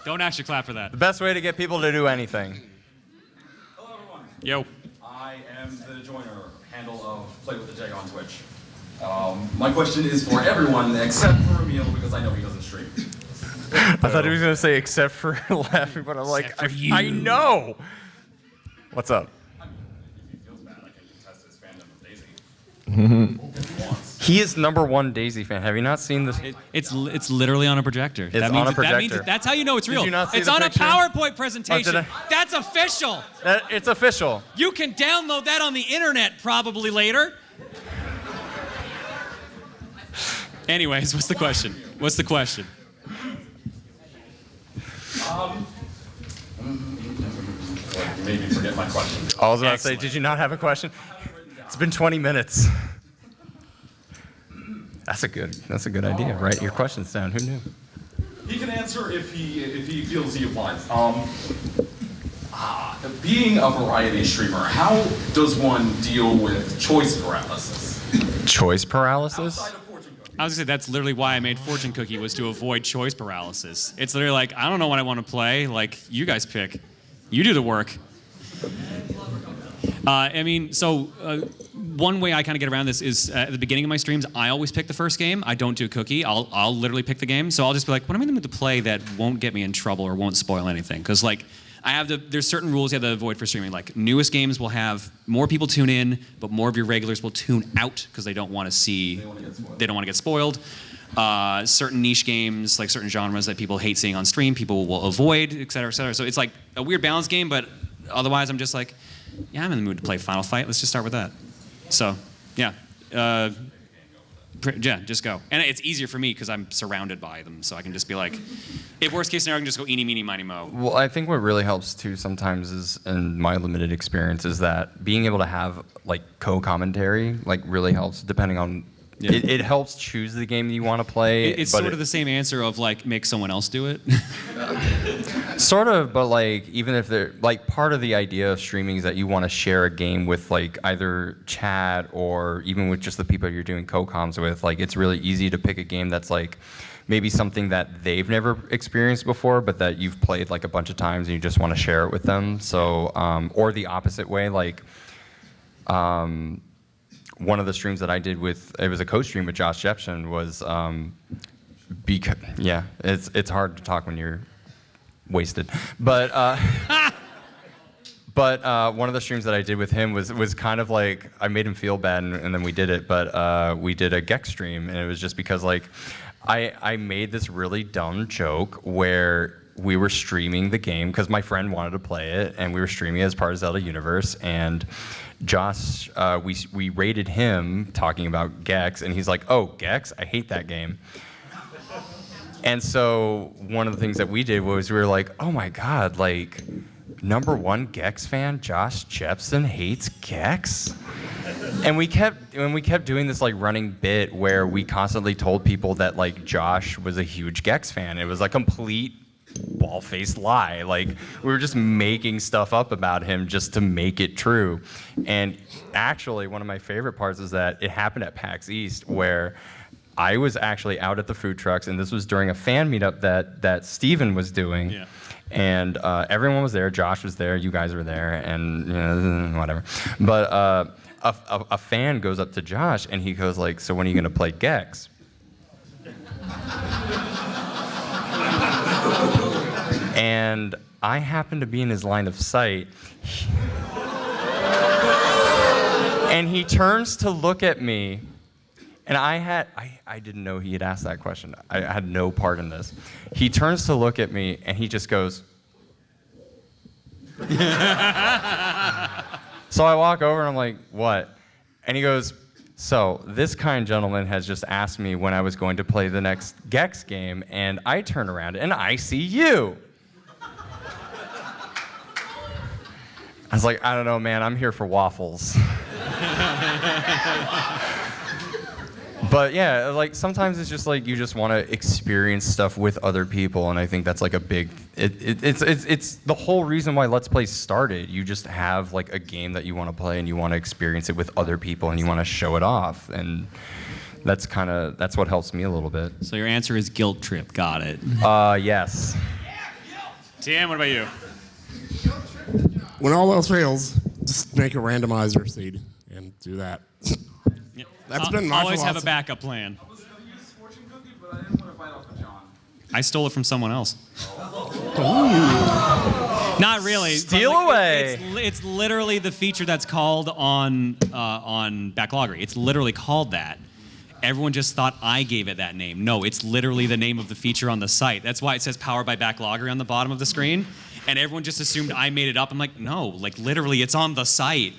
Speaker 3: Don't actually clap for that.
Speaker 1: The best way to get people to do anything.
Speaker 10: Hello everyone.
Speaker 3: Yo.
Speaker 10: I am the joiner handle of Play with the Jag on Twitch. My question is for everyone except for Emil because I know he doesn't stream.
Speaker 1: I thought he was gonna say except for laughing, but I'm like, I know. What's up?
Speaker 10: If he feels bad, I can contest his fandom of Daisy. If he wants.
Speaker 1: He is #1 Daisy fan. Have you not seen this?
Speaker 3: It's literally on a projector.
Speaker 1: It's on a
Speaker 3: That means
Speaker 1: projector.
Speaker 3: that's how you know it's
Speaker 1: Did
Speaker 3: real.
Speaker 1: you not see
Speaker 3: It's
Speaker 1: the
Speaker 3: on
Speaker 1: picture?
Speaker 3: a PowerPoint presentation.
Speaker 1: Oh, did
Speaker 3: That's official.
Speaker 1: It's official.
Speaker 3: You can download that on the internet probably later. Anyways, what's the question? What's the question?
Speaker 10: You made me forget my question.
Speaker 1: I was about to say,
Speaker 3: Excellent.
Speaker 1: did you not have a question? It's been 20 minutes. That's a good idea. Write your questions down. Who knew?
Speaker 10: He can answer if he feels he applies. Being a variety streamer, how does one deal with choice paralysis?
Speaker 1: Choice paralysis?
Speaker 10: Outside of fortune cooking.
Speaker 3: I was gonna say that's literally why I made Fortune Cookie, was to avoid choice paralysis. It's literally like, I don't know what I want to play. Like, you guys pick. You do the work. I mean, so one way I kind of get around this is at the beginning of my streams, I always pick the first game. I don't do cookie. I'll literally pick the game. So I'll just be like, what am I in the mood to play that won't get me in trouble or won't spoil anything? Because like, there's certain rules you have to avoid for streaming. Like newest games will have more people tune in, but more of your regulars will tune out because they don't want to see, they don't want to get spoiled. Certain niche games, like certain genres that people hate seeing on stream, people will avoid, et cetera, et cetera. So it's like a weird balance game, but otherwise I'm just like, yeah, I'm in the mood to play Final Fight. Let's just start with that. So, yeah. Yeah, just go. And it's easier for me because I'm surrounded by them, so I can just be like, if worst case scenario, I can just go eeny, meeny, miny, mo.
Speaker 1: Well, I think what really helps too sometimes is, in my limited experience, is that being able to have like co-commentary like really helps depending on.
Speaker 3: Yeah.
Speaker 1: It helps choose the game that you want to play.
Speaker 3: It's
Speaker 1: but
Speaker 3: sort of the same answer of like make someone else do it.
Speaker 1: Sort of, but like even if they're like part of the idea of streaming is that you want to share a game with like either chat or even with just the people you're doing co-coms with. Like it's really easy to pick a game that's like maybe something that they've never experienced before, but that you've played like a bunch of times and you just want to share it with them. So or the opposite way, like. One of the streams that I did it was a co-stream with Josh Jepson was, yeah, it's hard to talk when you're wasted. But one of the streams that I did with him was kind of like, I made him feel bad and then we did it, but we did a Gex stream and it was just because like, I made this really dumb joke where we were streaming the game because my friend wanted to play it and we were streaming it as part of Zelda Universe and Josh, we rated him talking about Gex, and he's like, "Oh, Gex, I hate that game." And so one of the things that we did was we were like, "Oh my God, like #1 Gex fan, Josh Jepson hates Gex." And we kept doing this like running bit where we constantly told people that like Josh was a huge Gex fan. It was a complete ball-faced lie. Like we were just making stuff up about him just to make it true. And actually one of my favorite parts is that it happened at PAX East where I was actually out at the food trucks and this was during a fan meetup that Steven was doing. Yeah. And everyone was there. Josh was there. You guys were there, and you know, whatever. But a fan goes up to Josh and he goes like, "So when are you gonna play Gex?" And I happened to be in his line of sight. And he turns to look at me, and I didn't know he had asked that question. I had no part in this. He turns to look at me, and he just goes. So I walk over, and I'm like, "What?" And he goes, "So this kind gentleman has just asked me when I was going to play the next Gex game, and I turn around, and I see you." I was like, "I don't know, man. I'm here for waffles." But yeah, like sometimes it's just like you just want to experience stuff with other people, and I think that's like a big. It's the whole reason why Let's Play started. You just have like a game that you want to play, and you want to experience it with other people, and you want to show it off, and that's what helps me a little bit.
Speaker 3: So your answer is guilt trip. Got it.
Speaker 1: Yes.
Speaker 4: TM, what about you?
Speaker 2: When all else fails, just make a randomizer seed and do that. That's been my
Speaker 3: always
Speaker 2: philosophy.
Speaker 3: have a backup plan.
Speaker 10: I was going to use fortune cookie, but I didn't want to bite off of John.
Speaker 3: I stole it from someone else. Not really.
Speaker 1: Steal away.
Speaker 3: It's literally the feature that's called on Backloggery. It's literally called that. Everyone just thought I gave it that name. No, it's literally the name of the feature on the site. That's why it says Powered by Backloggery on the bottom of the screen. And everyone just assumed I made it up. I'm like, no, like literally it's on the site.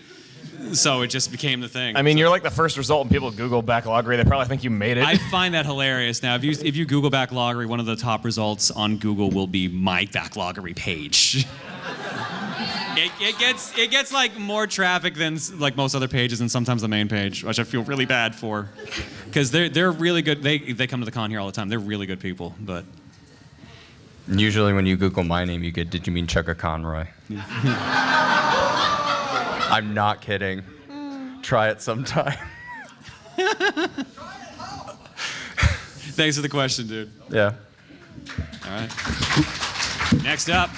Speaker 3: So it just became the thing.
Speaker 4: I mean, you're like the first result when people Google Backloggery. They probably think you made it.
Speaker 3: I find that hilarious. Now, if you Google Backloggery, one of the top results on Google will be my Backloggery page. It gets like more traffic than like most other pages and sometimes the main page, which I feel really bad for, because they're really good. They come to the con here all the time. They're really good people, but.
Speaker 1: Usually when you Google my name, you get, "Did you mean Chuggaaconroy?" I'm not kidding. Try it sometime.
Speaker 3: Thanks for the question, dude.
Speaker 1: Yeah.
Speaker 3: All right. Next up.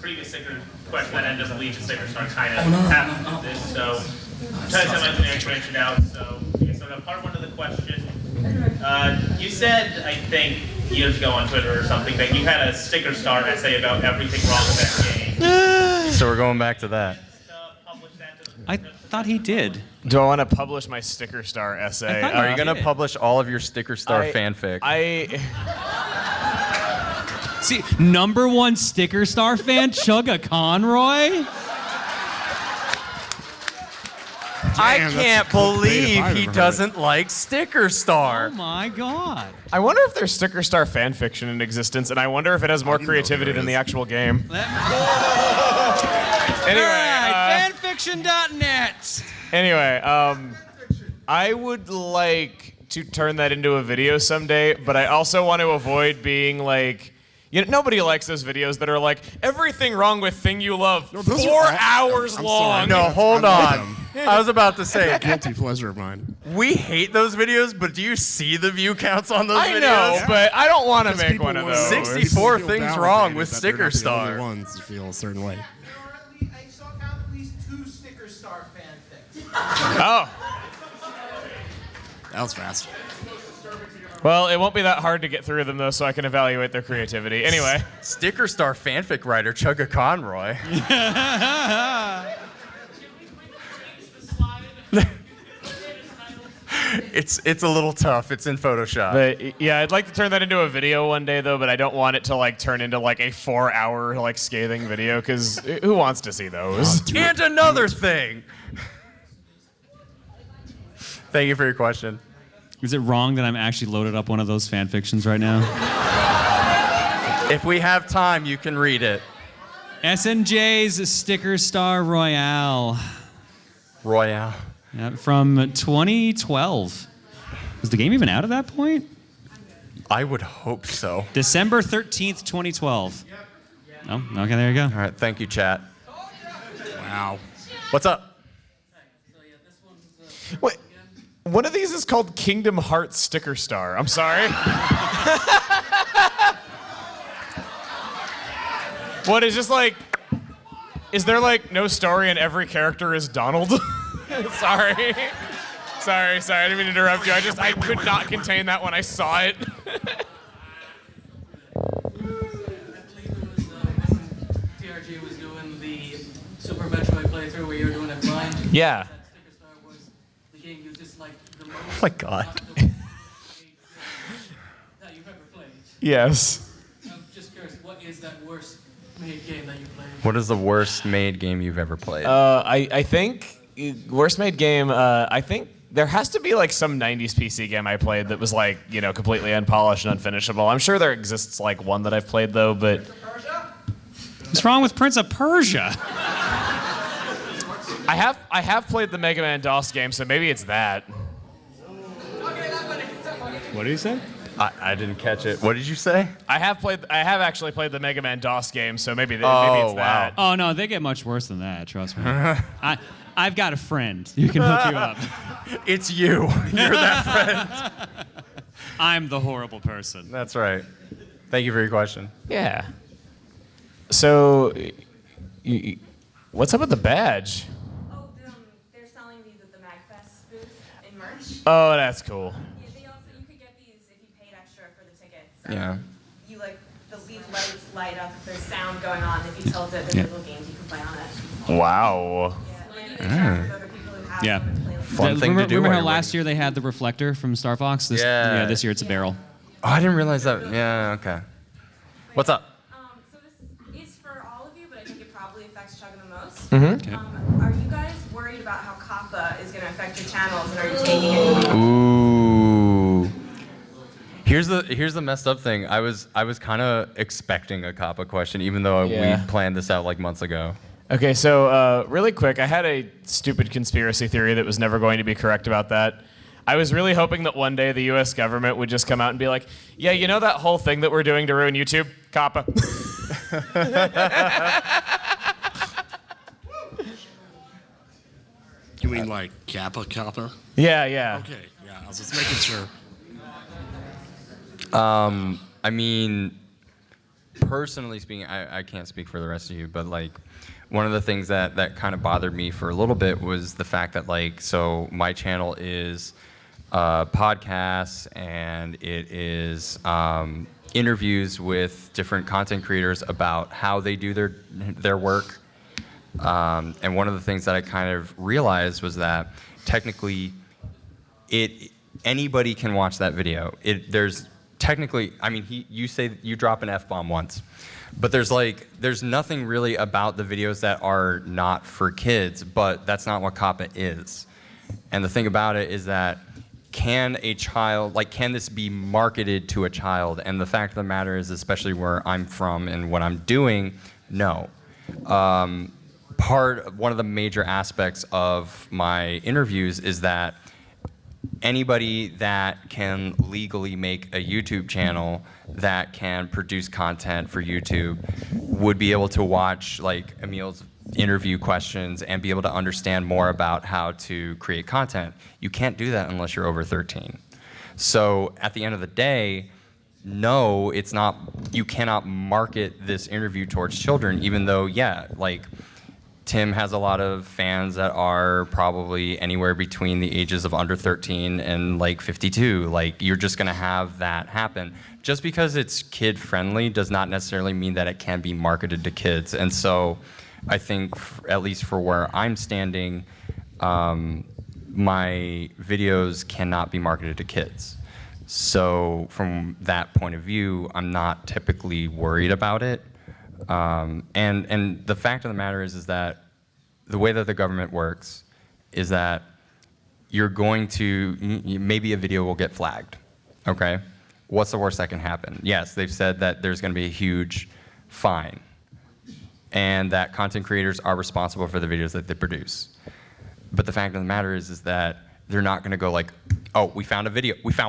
Speaker 5: Previous sticker
Speaker 11: question that ends up leading to Sticker Star kind of happened with this. So, try to tell my explanation out. So, okay, so part one of the question. You said, I think, years ago on Twitter or something, that you had a Sticker Star essay about everything wrong with that game.
Speaker 1: So we're going back to that.
Speaker 3: I thought he did.
Speaker 4: Do I want to publish my Sticker Star essay?
Speaker 1: Are you going to publish all of your Sticker Star fanfic?
Speaker 3: See, #1 Sticker Star fan, Chuggaaconroy?
Speaker 1: I
Speaker 2: Damn,
Speaker 1: can't
Speaker 2: that's the most creative
Speaker 1: believe
Speaker 2: I've
Speaker 1: he
Speaker 2: ever heard.
Speaker 1: doesn't like Sticker Star.
Speaker 3: Oh my god.
Speaker 4: I wonder if there's Sticker Star fan fiction in existence, and I wonder if it has more creativity than the actual game. Anyway,
Speaker 3: fanfiction.net.
Speaker 4: Anyway, I would like to turn that into a video someday, but I also want to avoid being like, nobody likes those videos that are like, everything wrong with Thing You Love,
Speaker 2: those
Speaker 4: 4
Speaker 2: are
Speaker 4: hours
Speaker 2: I'm
Speaker 4: long.
Speaker 2: sorry.
Speaker 1: No, hold
Speaker 2: I love
Speaker 1: on.
Speaker 2: them.
Speaker 1: I was about to say,
Speaker 2: Guilty pleasure of mine.
Speaker 1: we hate those videos, but do you see the view counts on those
Speaker 4: I
Speaker 1: videos?
Speaker 4: know, but I don't want to
Speaker 2: Because
Speaker 4: make
Speaker 2: people
Speaker 4: one of
Speaker 2: want-
Speaker 4: those.
Speaker 1: 64
Speaker 2: people feel
Speaker 1: things
Speaker 2: validated
Speaker 1: wrong with
Speaker 2: that they're
Speaker 1: Sticker
Speaker 2: not the
Speaker 1: Star.
Speaker 2: only ones to feel a certain way.
Speaker 9: I saw at least 2 Sticker Star fanfics.
Speaker 4: Oh.
Speaker 2: That was fast.
Speaker 4: Well, it won't be that hard to get through them, though, so I can evaluate their creativity. Anyway.
Speaker 1: Sticker Star fanfic writer Chuggaaconroy. It's a little tough. It's in Photoshop.
Speaker 4: But yeah, I'd like to turn that into a video one day, though, but I don't want it to like turn into like a 4-hour like scathing video, because who wants to see those?
Speaker 1: And another thing. Thank you for your question.
Speaker 3: Is it wrong that I'm actually loaded up one of those fan fictions right now?
Speaker 1: If we have time, you can read it.
Speaker 3: SNJ's Sticker Star Royale.
Speaker 1: Royale.
Speaker 3: Yeah, from 2012. Was the game even out at that point?
Speaker 1: I would hope so.
Speaker 3: December 13th, 2012. Oh, okay, there you go.
Speaker 1: All right, thank you, chat.
Speaker 2: Wow.
Speaker 1: What's up?
Speaker 4: Wait, one of these is called Kingdom Hearts Sticker Star. I'm sorry. What is just like? Is there like no story and every character is Donald? Sorry. Sorry, I didn't mean to interrupt you. I could not contain that when I saw it.
Speaker 12: TRG was doing the Super Metroid playthrough where you were doing it blind.
Speaker 4: Yeah.
Speaker 12: Sticker Star was the game you just like the most.
Speaker 1: Oh my God.
Speaker 12: That you've ever played.
Speaker 4: Yes.
Speaker 12: I'm just curious, what is that worst made game that you played?
Speaker 1: What is the worst made game you've ever played?
Speaker 4: I think worst made game. I think there has to be like some 90s PC game I played that was like, completely unpolished and unfinishable. I'm sure there exists like one that I've played though, but
Speaker 3: What's wrong with Prince of Persia?
Speaker 4: I have played the Mega Man DOS game, so maybe it's that.
Speaker 3: What did he say?
Speaker 1: I didn't catch it. What did you say?
Speaker 4: I have actually played the Mega Man DOS game, so maybe it's
Speaker 1: wow.
Speaker 4: that.
Speaker 3: Oh no, they get much worse than that. Trust me. I've got a friend. You can hook you up.
Speaker 1: It's you. You're that friend.
Speaker 3: I'm the horrible person.
Speaker 1: That's right. Thank you for your question.
Speaker 4: Yeah. So, what's up with the badge?
Speaker 13: Oh, they're selling these at the MAGFest booth in merch.
Speaker 4: Oh, that's cool.
Speaker 13: Yeah, you could get these if you paid extra for the tickets.
Speaker 1: Yeah.
Speaker 13: You these lights light up if there's sound going on. If you tilt it, there's little games you can play on it.
Speaker 4: Wow.
Speaker 3: Yeah.
Speaker 1: Fun thing to do.
Speaker 3: Remember
Speaker 1: while
Speaker 3: how
Speaker 1: you're
Speaker 3: last year they had the reflector from Star Fox?
Speaker 1: Yeah.
Speaker 3: This year it's a barrel.
Speaker 1: Oh, I didn't realize that. Yeah, okay. What's up?
Speaker 13: So this is for all of you, but I think it probably affects Chugga the most.
Speaker 1: Mm-hmm.
Speaker 13: Are you guys worried about how COPPA is going to affect your channels, and are you taking it?
Speaker 1: Ooh. Here's the messed up thing. I was kind of expecting a COPPA question, even though
Speaker 4: Yeah.
Speaker 1: we planned this out like months ago.
Speaker 4: Okay, so really quick, I had a stupid conspiracy theory that was never going to be correct about that. I was really hoping that one day the U.S. government would just come out and be like, yeah, you know that whole thing that we're doing to ruin YouTube? COPPA.
Speaker 2: You mean like Kappa?
Speaker 4: Yeah.
Speaker 2: Okay, yeah, I was just making sure.
Speaker 1: I mean, personally speaking, I can't speak for the rest of you, but like, one of the things that kind of bothered me for a little bit was the fact that, like, so my channel is podcasts, and it is interviews with different content creators about how they do their work. And one of the things that I kind of realized was that technically anybody can watch that video. There's technically, I mean, you say you drop an F-bomb once, but there's nothing really about the videos that are not for kids, but that's not what COPPA is. And the thing about it is that can this be marketed to a child? And the fact of the matter is, especially where I'm from and what I'm doing, no. One of the major aspects of my interviews is that anybody that can legally make a YouTube channel that can produce content for YouTube would be able to watch like Emil's interview questions and be able to understand more about how to create content. You can't do that unless you're over 13. So at the end of the day, no, it's not, you cannot market this interview towards children, even though, yeah, like Tim has a lot of fans that are probably anywhere between the ages of under 13 and like 52. Like, you're just gonna have that happen. Just because it's kid friendly does not necessarily mean that it can be marketed to kids. And so I think, at least for where I'm standing, my videos cannot be marketed to kids. So from that point of view, I'm not typically worried about it. And the fact of the matter is that the way that the government works is that you're going to, maybe a video will get flagged, okay? What's the worst that can happen? Yes, they've said that there's gonna be a huge fine, and that content creators are responsible for the videos that they produce. But the fact of the matter is that they're not gonna go like, oh, we found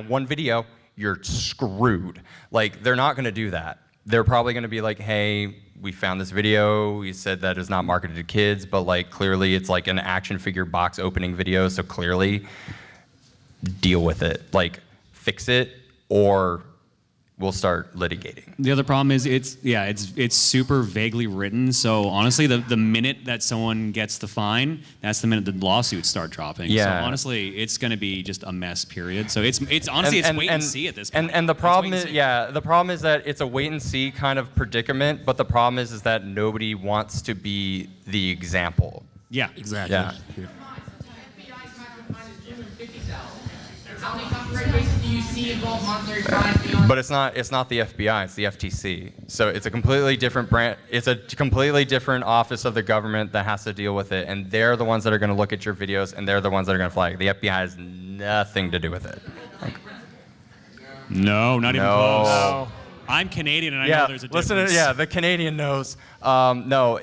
Speaker 1: one video, you're screwed. Like, they're not gonna do that. They're probably gonna be like, hey, we found this video, we said that it's not marketed to kids, but like clearly it's like an action figure box opening video, so clearly deal with it. Like, fix it, or we'll start litigating.
Speaker 3: The other problem is it's super vaguely written. So honestly, the minute that someone gets the fine, that's the minute the lawsuits start dropping.
Speaker 1: Yeah.
Speaker 3: So honestly, it's going to be just a mess. Period. So it's honestly it's wait and see at this point.
Speaker 1: And the problem is the problem is that it's a wait and see kind of predicament. But the problem is that nobody wants to be the example.
Speaker 3: Yeah.
Speaker 2: Exactly.
Speaker 1: Yeah.
Speaker 8: How many copyright cases do you see involve monetary fines beyond?
Speaker 1: But it's not the FBI, it's the FTC. So it's a completely different branch. It's a completely different office of the government that has to deal with it, and they're the ones that are going to look at your videos, and they're the ones that are going to flag. The FBI has nothing to do with it.
Speaker 3: No, not even close.
Speaker 1: No.
Speaker 3: I'm Canadian, and I know there's a difference.
Speaker 1: The Canadian knows. No,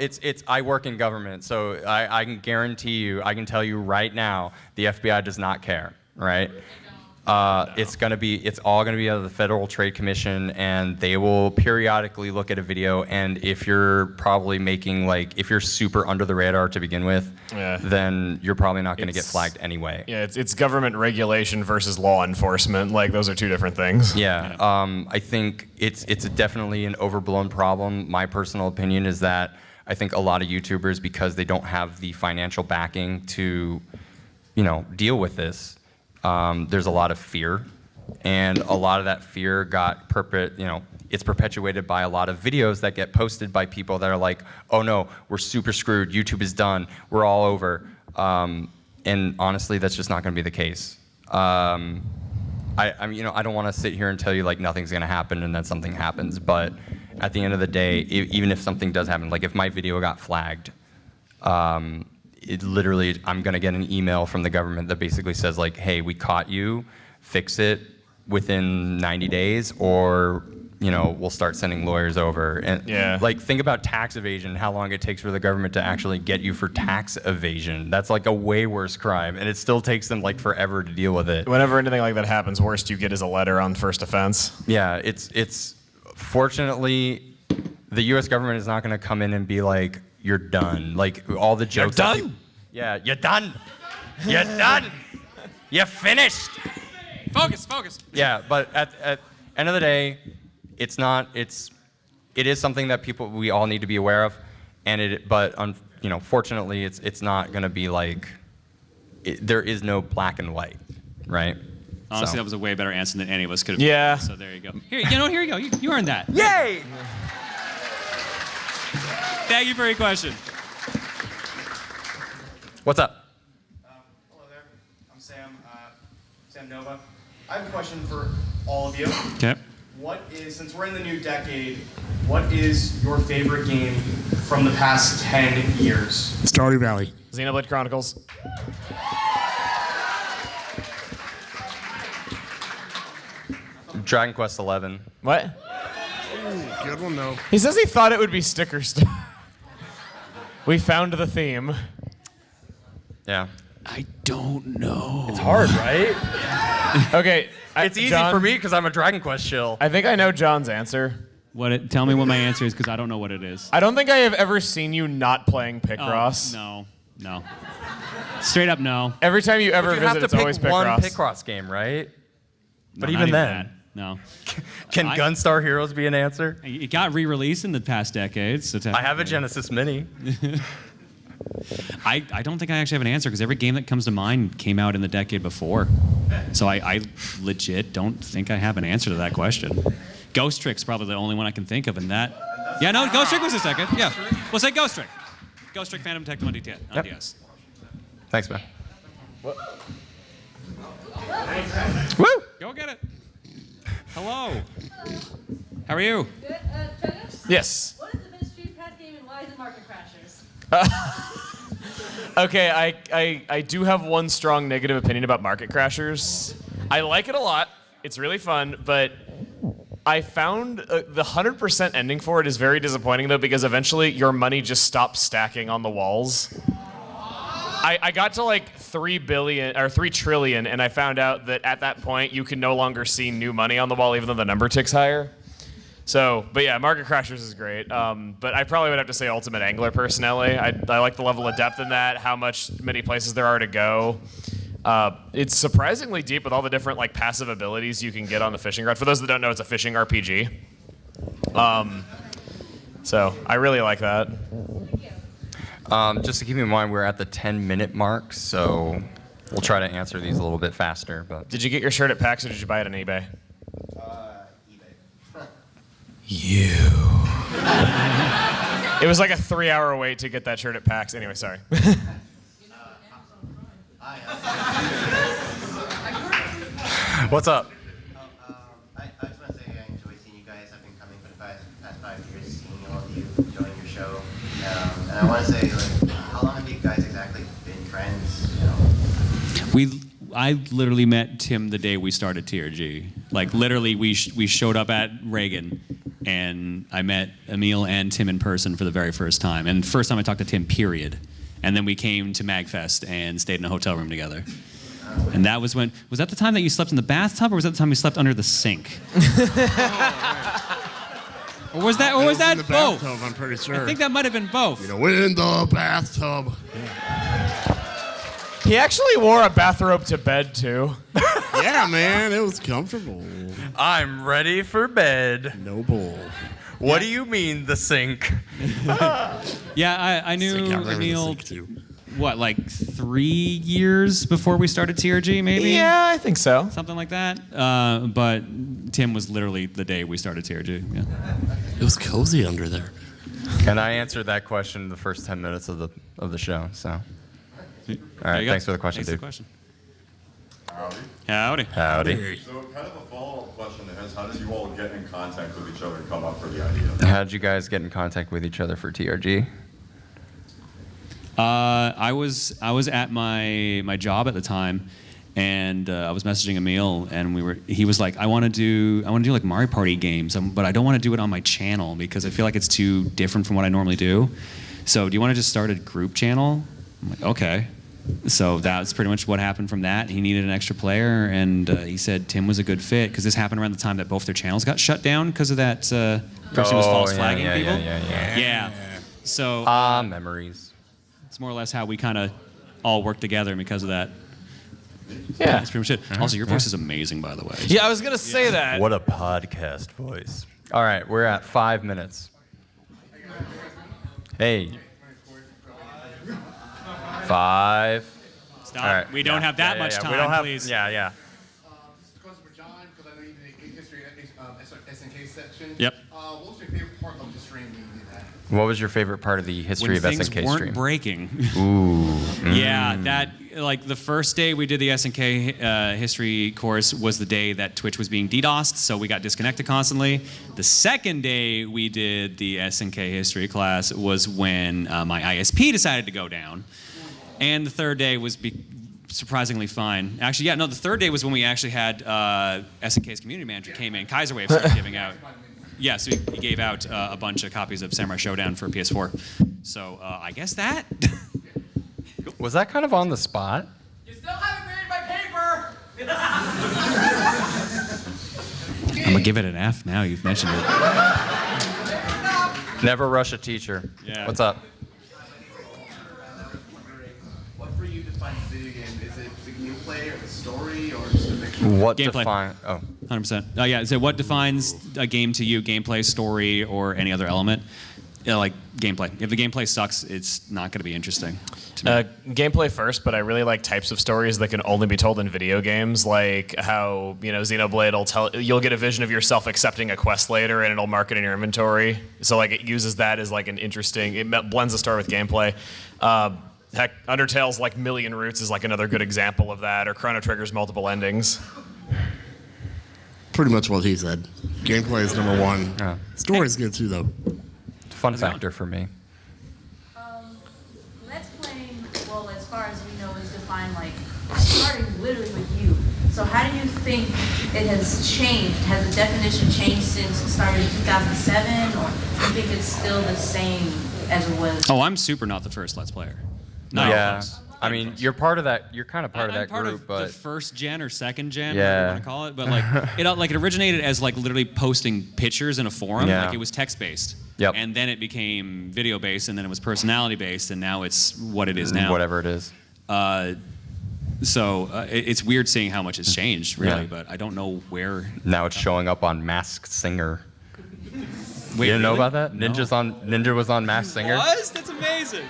Speaker 1: I work in government, so I can guarantee you, I can tell you right now, the FBI does not care, right? It's all gonna be out of the Federal Trade Commission, and they will periodically look at a video, and if you're probably making if you're super under the radar to begin with, then you're probably not gonna get flagged anyway.
Speaker 4: Yeah, it's government regulation versus law enforcement. Like, those are two different things.
Speaker 1: Yeah, I think it's definitely an overblown problem. My personal opinion is that I think a lot of YouTubers, because they don't have the financial backing to, deal with this, there's a lot of fear, and a lot of that fear it's perpetuated by a lot of videos that get posted by people that are like, oh no, we're super screwed, YouTube is done, we're all over. And honestly, that's just not gonna be the case. I don't wanna sit here and tell you like nothing's gonna happen and then something happens, but at the end of the day, even if something does happen, like if my video got flagged, I'm gonna get an email from the government that basically says like, hey, we caught you, fix it within 90 days, or we'll start sending lawyers over. And think about tax evasion, how long it takes for the government to actually get you for tax evasion. That's like a way worse crime, and it still takes them like forever to deal with it.
Speaker 4: Whenever anything like that happens, worst you get is a letter on first offense.
Speaker 1: Yeah, it's fortunately, the US government is not gonna come in and be like, you're done. Like, all the jokes.
Speaker 4: You're done?
Speaker 1: Yeah, you're done. You're done. You're finished.
Speaker 3: Focus.
Speaker 1: Yeah, but at end of the day, it is something that we all need to be aware of, but fortunately, it's not going to be like there is no black and white, right?
Speaker 3: Honestly,
Speaker 1: So.
Speaker 3: that was a way better answer than any of us could have.
Speaker 4: Yeah.
Speaker 3: So there you go. Here you go. You earned that.
Speaker 1: Yay!
Speaker 3: Thank you for your question.
Speaker 1: What's up?
Speaker 14: Hello there. I'm Sam Nova. I have a question for all of you.
Speaker 3: Okay.
Speaker 14: Since we're in the new decade, what is your favorite game from the past 10 years?
Speaker 2: Stardew Valley.
Speaker 4: Xenoblade Chronicles.
Speaker 1: Dragon Quest XI.
Speaker 4: What?
Speaker 2: Ooh, good one though.
Speaker 4: He says he thought it would be sticker stuff. We found the theme.
Speaker 1: Yeah.
Speaker 3: I don't know.
Speaker 1: It's hard, right?
Speaker 4: Okay.
Speaker 1: It's easy
Speaker 4: John,
Speaker 1: for me because I'm a Dragon Quest shill.
Speaker 4: I think I know John's answer.
Speaker 3: Tell me what my answer is, because I don't know what it is.
Speaker 4: I don't think I have ever seen you not playing Picross.
Speaker 3: No. Straight up, no.
Speaker 4: Every time you ever
Speaker 1: But you
Speaker 4: visit,
Speaker 1: have
Speaker 4: it's
Speaker 1: to
Speaker 4: always
Speaker 1: pick one
Speaker 4: Picross.
Speaker 1: Picross game, right? But
Speaker 3: No,
Speaker 1: even
Speaker 3: not
Speaker 1: then,
Speaker 3: that. No.
Speaker 1: can Gunstar Heroes be an answer?
Speaker 3: It got re-released in the past decades. So
Speaker 1: I have a Genesis Mini.
Speaker 3: I don't think I actually have an answer, because every game that comes to mind came out in the decade before. So I legit don't think I have an answer to that question. Ghost Trick's probably the only one I can think of, and that. Yeah, no, Ghost Trick was a second. Yeah, we'll say Ghost Trick. Ghost Trick Phantom Detective on DS.
Speaker 1: Yep.
Speaker 3: DS.
Speaker 1: Thanks, man.
Speaker 3: Woo! Go get it. Hello. How are you?
Speaker 15: Good. Chuggaaconroy?
Speaker 4: Yes.
Speaker 15: What is the best Street Pass game and why is it Market Crashers?
Speaker 4: Okay, I do have one strong negative opinion about Market Crashers. I like it a lot. It's really fun, but I found the 100% ending for it is very disappointing, though, because eventually your money just stops stacking on the walls. I got to like 3 trillion, and I found out that at that point you can no longer see new money on the wall, even though the number ticks higher. So, but yeah, Market Crashers is great. But I probably would have to say Ultimate Angler personally. I like the level of depth in that, how many places there are to go. It's surprisingly deep with all the different like passive abilities you can get on the fishing rod. For those that don't know, it's a fishing RPG. So I really like that.
Speaker 1: Just to keep in mind, we're at the 10-minute mark, so we'll try to answer these a little bit faster. But
Speaker 4: Did you get your shirt at PAX or did you buy it on eBay?
Speaker 14: eBay.
Speaker 4: It was like a 3-hour wait to get that shirt at PAX. Anyway, sorry.
Speaker 1: what's up?
Speaker 16: I just want to say I enjoy seeing you guys. I've been coming for the past 5 years, seeing all of you, enjoying your show. And I want to say, like, how long have you guys exactly been friends?
Speaker 3: I literally met Tim the day we started TRG. Like literally, we showed up at Reagan, and I met Emil and Tim in person for the very first time. And first time I talked to Tim, period. And then we came to MAGFest and stayed in a hotel room together. And that was when, was that the time that you slept in the bathtub, or was that the time you slept under the sink? Or was that
Speaker 2: in the
Speaker 3: both?
Speaker 2: bathtub, I'm pretty sure.
Speaker 3: I think that might have been both.
Speaker 2: In the bathtub.
Speaker 4: He actually wore a bathrobe to bed too.
Speaker 2: Yeah, man, it was comfortable.
Speaker 1: I'm ready for bed.
Speaker 2: No bull.
Speaker 1: What do you mean, the sink?
Speaker 3: Yeah, I knew
Speaker 2: Sick, I remember the
Speaker 3: Emil,
Speaker 2: sink, too.
Speaker 3: what, like 3 years before we started TRG, maybe?
Speaker 4: Yeah, I think so.
Speaker 3: Something like that. But Tim was literally the day we started TRG. Yeah.
Speaker 2: It was cozy under there.
Speaker 1: And I answered that question in the first 10 minutes of the show. So, all right, thanks for the question, dude.
Speaker 10: Howdy.
Speaker 1: Howdy.
Speaker 10: So kind of a follow-up question is, how did you all get in contact with each other and come up for the idea?
Speaker 1: How did you guys get in contact with each other for TRG?
Speaker 3: I was at my job at the time, and I was messaging Emil, and he was like, I want to do like Mario Party games, but I don't want to do it on my channel because I feel like it's too different from what I normally do. So do you want to just start a group channel? I'm like, okay. So that's pretty much what happened from that. He needed an extra player, and he said Tim was a good fit because this happened around the time that both their channels got shut down because of that person was false flagging people. Yeah. So
Speaker 1: memories.
Speaker 3: It's more or less how we kind of all work together, and because of that.
Speaker 4: Yeah.
Speaker 3: That's pretty much it. Also, your voice is amazing, by the way.
Speaker 4: Yeah, I was gonna say that.
Speaker 1: What a podcast voice. All right, we're at 5 minutes. Hey. 5.
Speaker 3: Stop.
Speaker 1: All right.
Speaker 3: We don't have that much time,
Speaker 1: We don't have,
Speaker 3: please.
Speaker 1: Yeah.
Speaker 17: This is a question for John, because I know you did a game history SNK section.
Speaker 3: Yep.
Speaker 17: What was your favorite part of the stream when you did that?
Speaker 1: What was your favorite part of the history
Speaker 3: When
Speaker 1: of
Speaker 3: things
Speaker 1: SNK
Speaker 3: weren't
Speaker 1: stream?
Speaker 3: breaking.
Speaker 1: Ooh.
Speaker 3: Yeah, that like the first day we did the SNK history course was the day that Twitch was being DDoSed, so we got disconnected constantly. The second day we did the SNK history class was when my ISP decided to go down, and the third day was surprisingly fine. Actually, yeah, no, the third day was when we actually had SNK's community manager came in. Kaiserwave started giving out. Yeah, so he gave out a bunch of copies of Samurai Showdown for PS4. So I guess that.
Speaker 1: Was that kind of on the spot?
Speaker 7: You still haven't graded my paper!
Speaker 3: I'm gonna give it an F now. You've mentioned it.
Speaker 1: Never rush a teacher.
Speaker 3: Yeah.
Speaker 1: What's up?
Speaker 6: What for you defines a video game? Is it the gameplay or the story or just a mixture?
Speaker 1: What
Speaker 3: Gameplay.
Speaker 1: define? Oh.
Speaker 3: 100%. Oh yeah. So what defines a game to you? Gameplay, story, or any other element? Yeah, like gameplay. If the gameplay sucks, it's not going to be interesting.
Speaker 4: Gameplay first, but I really like types of stories that can only be told in video games, like how Xenoblade will you'll get a vision of yourself accepting a quest later, and it'll mark it in your inventory. So like it uses that as like an interesting. It blends the story with gameplay. Heck, Undertale's like Million Roots is like another good example of that, or Chrono Trigger's multiple endings.
Speaker 2: Pretty much what he said. Gameplay is number one.
Speaker 1: Yeah.
Speaker 2: Story's good too, though.
Speaker 1: Fun factor for me.
Speaker 15: Let's playing, well, as far as we know, is defined like starting literally with you. So how do you think it has changed? Has the definition changed since it started in 2007, or do you think it's still the same as it was?
Speaker 3: Oh, I'm super not the first Let's Player. Not even
Speaker 1: Yeah.
Speaker 3: close.
Speaker 1: I mean, you're part of that. You're kind of part of
Speaker 3: I'm
Speaker 1: that
Speaker 3: part
Speaker 1: group,
Speaker 3: of
Speaker 1: but
Speaker 3: the first gen or second gen,
Speaker 1: Yeah.
Speaker 3: whatever you want to call it. But like it originated as like literally posting pictures in a forum.
Speaker 1: Yeah.
Speaker 3: Like it was text based.
Speaker 1: Yep.
Speaker 3: And then it became video based, and then it was personality based, and now it's what it is now.
Speaker 1: whatever it is.
Speaker 3: So it's weird seeing how much has changed, really.
Speaker 1: Yeah.
Speaker 3: But I don't know where.
Speaker 1: Now it's showing up on Masked Singer.
Speaker 3: Wait,
Speaker 1: you didn't know
Speaker 3: really?
Speaker 1: about that?
Speaker 3: No.
Speaker 1: Ninja was on Masked Singer.
Speaker 3: Was? That's amazing.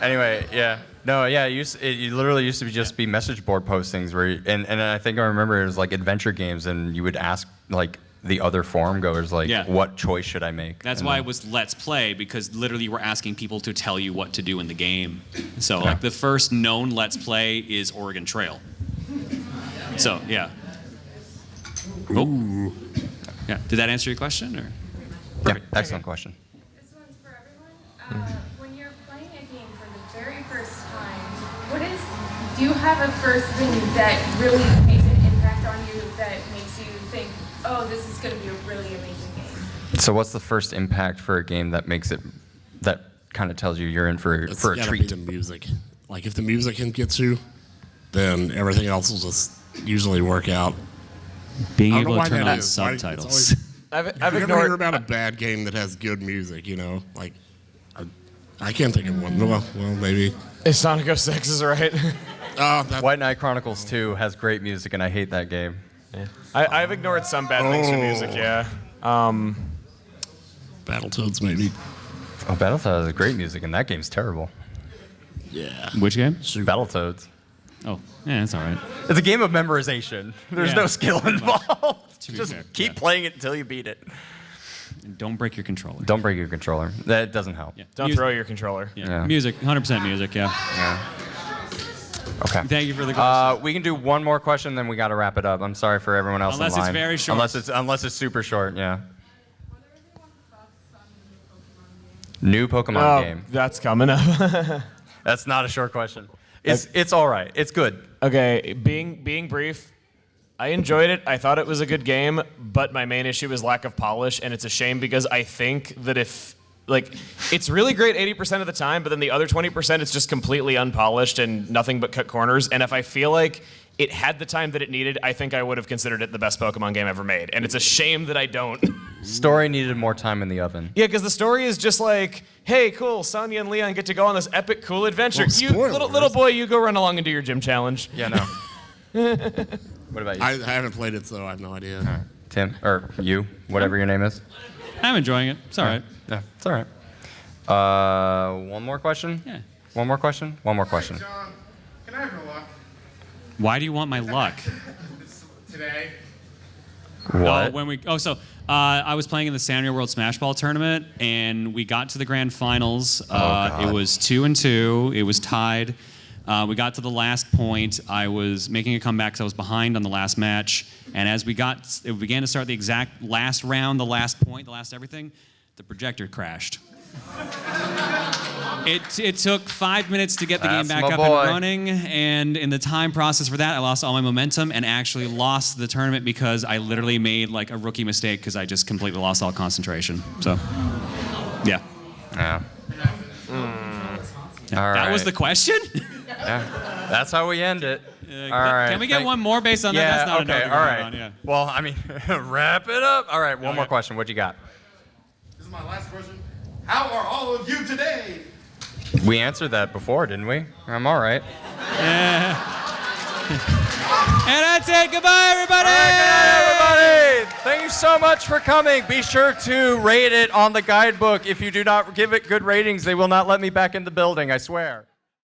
Speaker 1: Anyway, yeah. No, yeah, it literally used to just be message board postings where, and I think I remember it was like adventure games, and you would ask like the other forum goers like,
Speaker 3: Yeah.
Speaker 1: what choice should I make?
Speaker 3: That's
Speaker 1: And
Speaker 3: why
Speaker 1: then-
Speaker 3: it was Let's Play, because literally you were asking people to tell you what to do in the game. So
Speaker 1: Yeah.
Speaker 3: like the first known Let's Play is Oregon Trail. So yeah. Oh. Yeah. Did that answer your question or?
Speaker 1: Yeah, excellent question.
Speaker 15: This one's for everyone. When you're playing a game for the very first time, do you have a first thing that really makes an impact on you that makes you think, oh, this is going to be a really amazing game?
Speaker 1: So what's the first impact for a game that makes it, that kind of tells you you're in for a
Speaker 2: It's gotta
Speaker 1: treat?
Speaker 2: be the music. Like if the music can get you, then everything else will just usually work out.
Speaker 3: Being
Speaker 2: I don't know
Speaker 3: able
Speaker 2: why
Speaker 3: to turn
Speaker 2: that
Speaker 3: on
Speaker 2: is. Why- it's
Speaker 3: subtitles.
Speaker 2: always-
Speaker 4: I've
Speaker 2: you ever
Speaker 4: ignored.
Speaker 2: hear about a bad game that has good music? You know, like I can't think of one. Well, maybe.
Speaker 4: Sonic 06 is right.
Speaker 1: White Knight Chronicles 2 has great music, and I hate that game.
Speaker 4: Yeah. I've ignored some bad things for music. Yeah.
Speaker 2: Battletoads maybe.
Speaker 1: Oh, Battletoads has great music, and that game's terrible.
Speaker 2: Yeah.
Speaker 3: Which game?
Speaker 1: Battletoads.
Speaker 3: Oh, yeah, that's all right.
Speaker 1: It's a game of memorization. There's
Speaker 3: Yeah.
Speaker 1: no skill involved.
Speaker 3: To be
Speaker 1: Just
Speaker 3: fair,
Speaker 1: keep
Speaker 3: yeah.
Speaker 1: playing it until you beat it.
Speaker 3: And don't break your controller.
Speaker 1: Don't break your controller. That doesn't help.
Speaker 3: Yeah.
Speaker 4: Don't throw your controller.
Speaker 3: Yeah. Music, 100% music. Yeah.
Speaker 1: Okay.
Speaker 3: Thank you for the question.
Speaker 1: We can do one more question, then we got to wrap it up. I'm sorry for everyone else
Speaker 3: Unless
Speaker 1: in
Speaker 3: it's
Speaker 1: line.
Speaker 3: very short.
Speaker 1: Unless it's super short. Yeah. New Pokemon game.
Speaker 4: That's coming up.
Speaker 1: That's not a short question. It's all right. It's good.
Speaker 4: Okay, being brief, I enjoyed it. I thought it was a good game, but my main issue is lack of polish, and it's a shame because I think that if it's really great 80% of the time, but then the other 20% it's just completely unpolished and nothing but cut corners. And if I feel like it had the time that it needed, I think I would have considered it the best Pokemon game ever made. And it's a shame that I don't.
Speaker 1: Story needed more time in the oven.
Speaker 4: Yeah, because the story is just like, hey, cool, Sonya and Leon get to go on this epic, cool adventure.
Speaker 2: Well,
Speaker 4: You
Speaker 2: spoilers.
Speaker 4: little boy, you go run along and do your gym challenge.
Speaker 1: Yeah, no. What about you?
Speaker 2: I haven't played it, so I have no idea.
Speaker 1: All right. Tim, or you, whatever your name is.
Speaker 3: I'm enjoying it. It's all right.
Speaker 1: Yeah, it's all right. One more question?
Speaker 3: Yeah.
Speaker 1: One more question? One more question.
Speaker 17: John, can I have your luck
Speaker 3: Why do you want my luck?
Speaker 17: today?
Speaker 1: What?
Speaker 3: I was playing in the Sanrio World Smash Ball tournament, and we got to the grand finals.
Speaker 1: God.
Speaker 3: It was 2-2. It was tied. We got to the last point. I was making a comeback because I was behind on the last match. And as it began to start the exact last round, the last point, the last everything, the projector crashed. It took 5 minutes to get the game back up and running, and in the time process for that, I lost all my momentum and actually lost the tournament because I literally made like a rookie mistake because I just completely lost all concentration. So, yeah.
Speaker 1: Yeah. All
Speaker 3: That was
Speaker 1: right.
Speaker 3: the question?
Speaker 1: Yeah. That's how we end it. All right.
Speaker 3: Can we get one more based on that?
Speaker 1: Yeah,
Speaker 3: That's not
Speaker 1: okay,
Speaker 3: enough.
Speaker 1: all right.
Speaker 3: On, yeah.
Speaker 1: Well, I mean, wrap it up. All right, one more question. What you got?
Speaker 17: This is my last question. How are all of you today?
Speaker 1: We answered that before, didn't we? I'm all right.
Speaker 3: Yeah. And that's it. Goodbye, everybody.
Speaker 1: All right, good night, everybody. Thank you so much for coming. Be sure to rate it on the guidebook. If you do not give it good ratings, they will not let me back in the building, I swear.